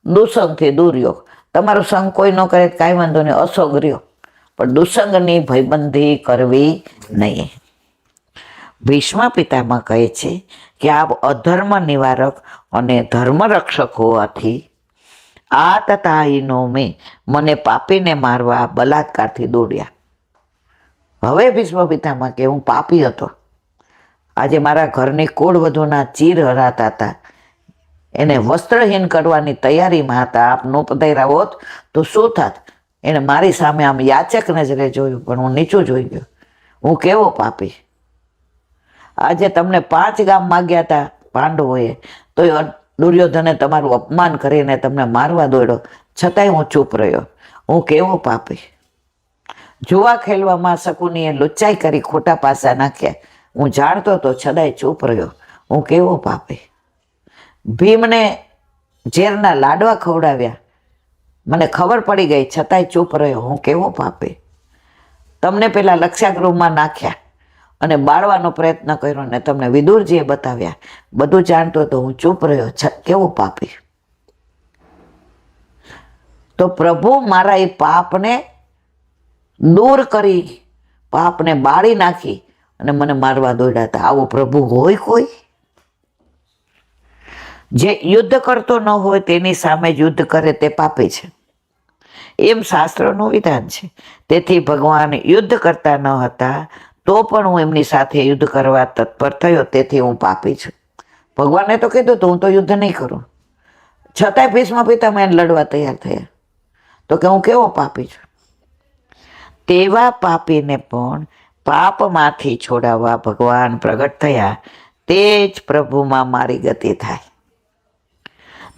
દુસંગથી દૂર રહ્યો. તમારો સંગ કોઈ ન કરે કાંઈ વાંધો નહીં, અસંગ રહ્યો, પણ દુસંગની ભયબંધી કરવી નહીં. ભીષ્મ પિતામહ કહે છે કે આપ અધર્મ નિવારક અને ધર્મ રક્ષક હોવાથી આ તથાહીનો મેં મને પાપીને મારવા બલાત્કારથી દોડ્યા. હવે ભીષ્મ પિતામહ કે હું પાપી હતો, આજે મારા ઘરની કુળ વધુના ચીર હરાતા હતા, એને વસ્ત્રહીન કરવાની તૈયારીમાં હતા. આપ નો પધાર્યા હોત તો શું થાત? એને મારી સામે આમ યાચક નજરે જોયું, પણ હું નીચું જોઈ ગયો. હું કેવો પાપી! આજે તમને 5 ગામ માગ્યા હતા પાંડવોએ, તો દુર્યોધને તમારું અપમાન કરીને તમને મારવા દોડ્યો, છતાંય હું ચૂપ રહ્યો. હું કેવો પાપી! જુવા ખેલવામાં શકુનીએ લુચ્ચાઈ કરી, ખોટા પાસા નાખ્યા. હું જાણતો તો છતાંય ચૂપ રહ્યો. હું કેવો પાપી! ભીમને ઝેરના લાડવા ખવડાવ્યા, મને ખબર પડી ગઈ, છતાંય ચૂપ રહ્યો. હું કેવો પાપી! તમને પેલા લક્ષાગૃહમાં નાખ્યા અને બાળવાનો પ્રયત્ન કર્યો ને તમને વિદુરજીએ બતાવ્યા, બધું જાણતો તો હું ચૂપ રહ્યો. કેવો પાપી! તો પ્રભુ મારા એ પાપને દૂર કરી, પાપને બાળી નાખી અને મને મારવા દોડ્યા હતા. આવો પ્રભુ હોય કોઈ? જે યુદ્ધ કરતો ન હોય તેની સામે યુદ્ધ કરે તે પાપી છે, એમ શાસ્ત્રનું વિધાન છે. તેથી ભગવાન યુદ્ધ કરતા ન હતા તો પણ હું એમની સાથે યુદ્ધ કરવા તત્પર થયો, તેથી હું પાપી છું. ભગવાને તો કીધું તો હું તો યુદ્ધ નહીં કરું, છતાંય ભીષ્મ પિતામહ એને લડવા તૈયાર થયા. તો કે હું કેવો પાપી છું! તેવા પાપીને પણ પાપમાંથી છોડાવવા ભગવાન પ્રગટ થયા. તે જ પ્રભુમાં મારી ગતિ થાય.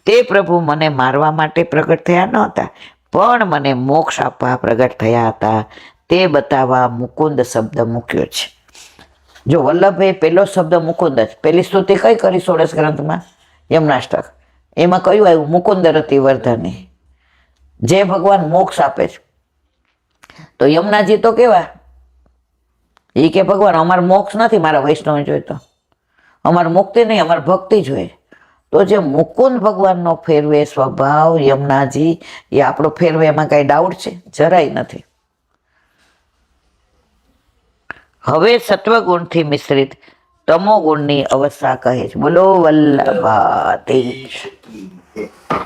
તે પ્રભુ મને મારવા માટે પ્રગટ થયા નહોતા, પણ મને મોક્ષ આપવા પ્રગટ થયા હતા. તે બતાવવા મુકુંદ શબ્દ મૂક્યો છે. જો વલ્લભે પહેલો શબ્દ મુકુંદ જ, પહેલી સ્તુતિ કઈ કરી ષોડશ ગ્રંથમાં? યમનાષ્ટક. એમાં કયું આવ્યું? મુકુંદ રતિ વર્ધની, જે ભગવાન મોક્ષ આપે છે. તો યમુનાજી તો કેવા, એ કે ભગવાન અમારે મોક્ષ નથી, મારા વૈષ્ણવ જોઈતો, અમારે મુક્તિ નહીં, અમારે ભક્તિ જોઈએ. તો જે મુકુંદ ભગવાનનો ફેરવે સ્વભાવ યમુનાજી, એ આપણો ફેરવે, એમાં કઈ ડાઉટ છે? જરાય નથી. હવે સત્વગુણથી મિશ્રિત તમોગુણની અવસ્થા કહે છે. બોલો વલ્લભાધીશ.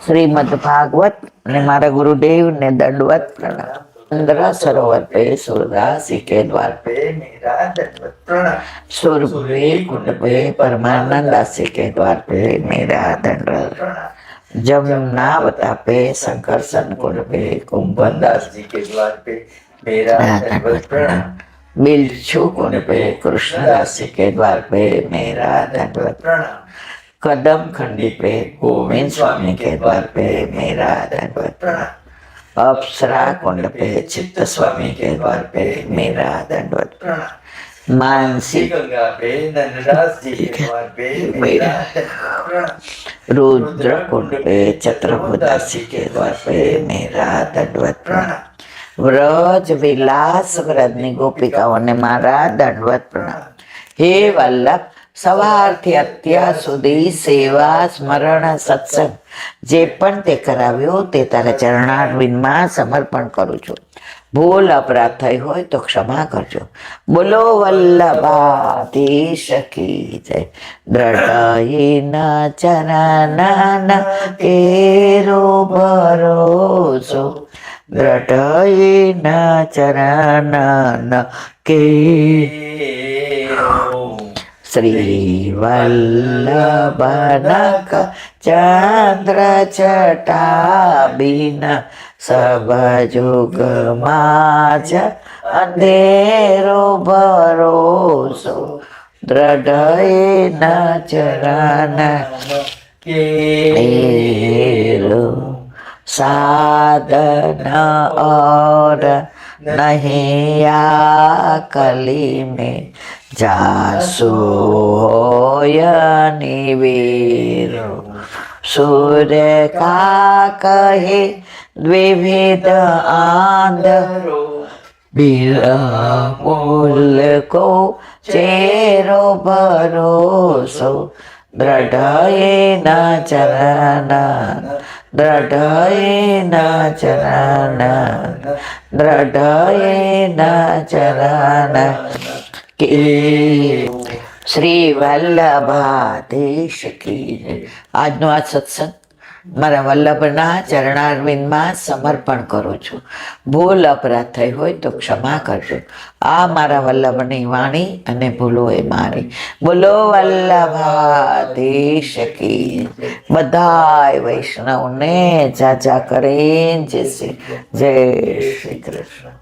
શ્રીમદ ભાગવત ને મારા ગુરુદેવ ને દંડવત પ્રણામ. चंद्र सरोवर पे सूरदासी के द्वार पे पे मेरा दंडवत प्रणाम। सुरभि कुंड पे परमानंद दासी के द्वार पे मेरा दंडवत प्रणाम। जमुनावता पे शंकर सन कुंड पे कुंभन दास दास जी के द्वार पे मेरा दंडवत प्रणाम। बिलछू कुंड पे कृष्णदासी के द्वार पे मेरा दंडवत प्रणाम। कदम खंडी पे गोविंद स्वामी के द्वार पे मेरा दंडवत प्रणाम। अप्सरा कुंड पे चित्त स्वामी के द्वार पे मेरा दंडवत प्रणाम। मानसी गंगा पे नंददास जी के द्वार पे मेरा दंडवत प्रणाम। रुद्र कुंड पे चतुर्भुदासी के द्वार पे मेरा दंडवत प्रणाम વ્રજ વિલાસ વ્રજની ગોપિકાઓને મારા દંડવત પ્રણામ હે વલ્લભ સવારથી અત્યાર સુધી સેવા સ્મરણ સત્સંગ જે પણ તે કરાવ્યો તે તારા ચરણારવિંદમાં સમર્પણ કરું છું ભૂલ અપરાધ થઈ હોય તો ક્ષમા કરજો બોલો વલ્લભાધીશ કી જય દ્રઢયિના ચરણના કેરો ભરોસો દ્રઢયિના ચરણના કે શ્રી વલ્લભનક ચંદ્ર ચટાબીના સબ જુગ માજ અંધેરો ભરોસો દ્રઢયિના ચરણ કેરો साधन और नहीं कली में जासो निवेरो सूर्य का कहे द्विविध आंधरो बिरमूल को चेरो भरोसो દ્રઢયિના ચરણ દ્રઢયિના ચરણ દ્રઢયિના ચરણ કે શ્રી વલ્લભાધીશ કી જય આજનો આ સત્સંગ મારા વલ્લભના ચરણારવિંદમાં સમર્પણ કરું છું ભૂલ અપરાધ થઈ હોય તો ક્ષમા કરજો આ મારા વલ્લભની વાણી અને ભૂલો એ મારી બોલો વલ્લભાધીશ કી બધાય વૈષ્ણવને જાજા કરીને જય શ્રી કૃષ્ણ.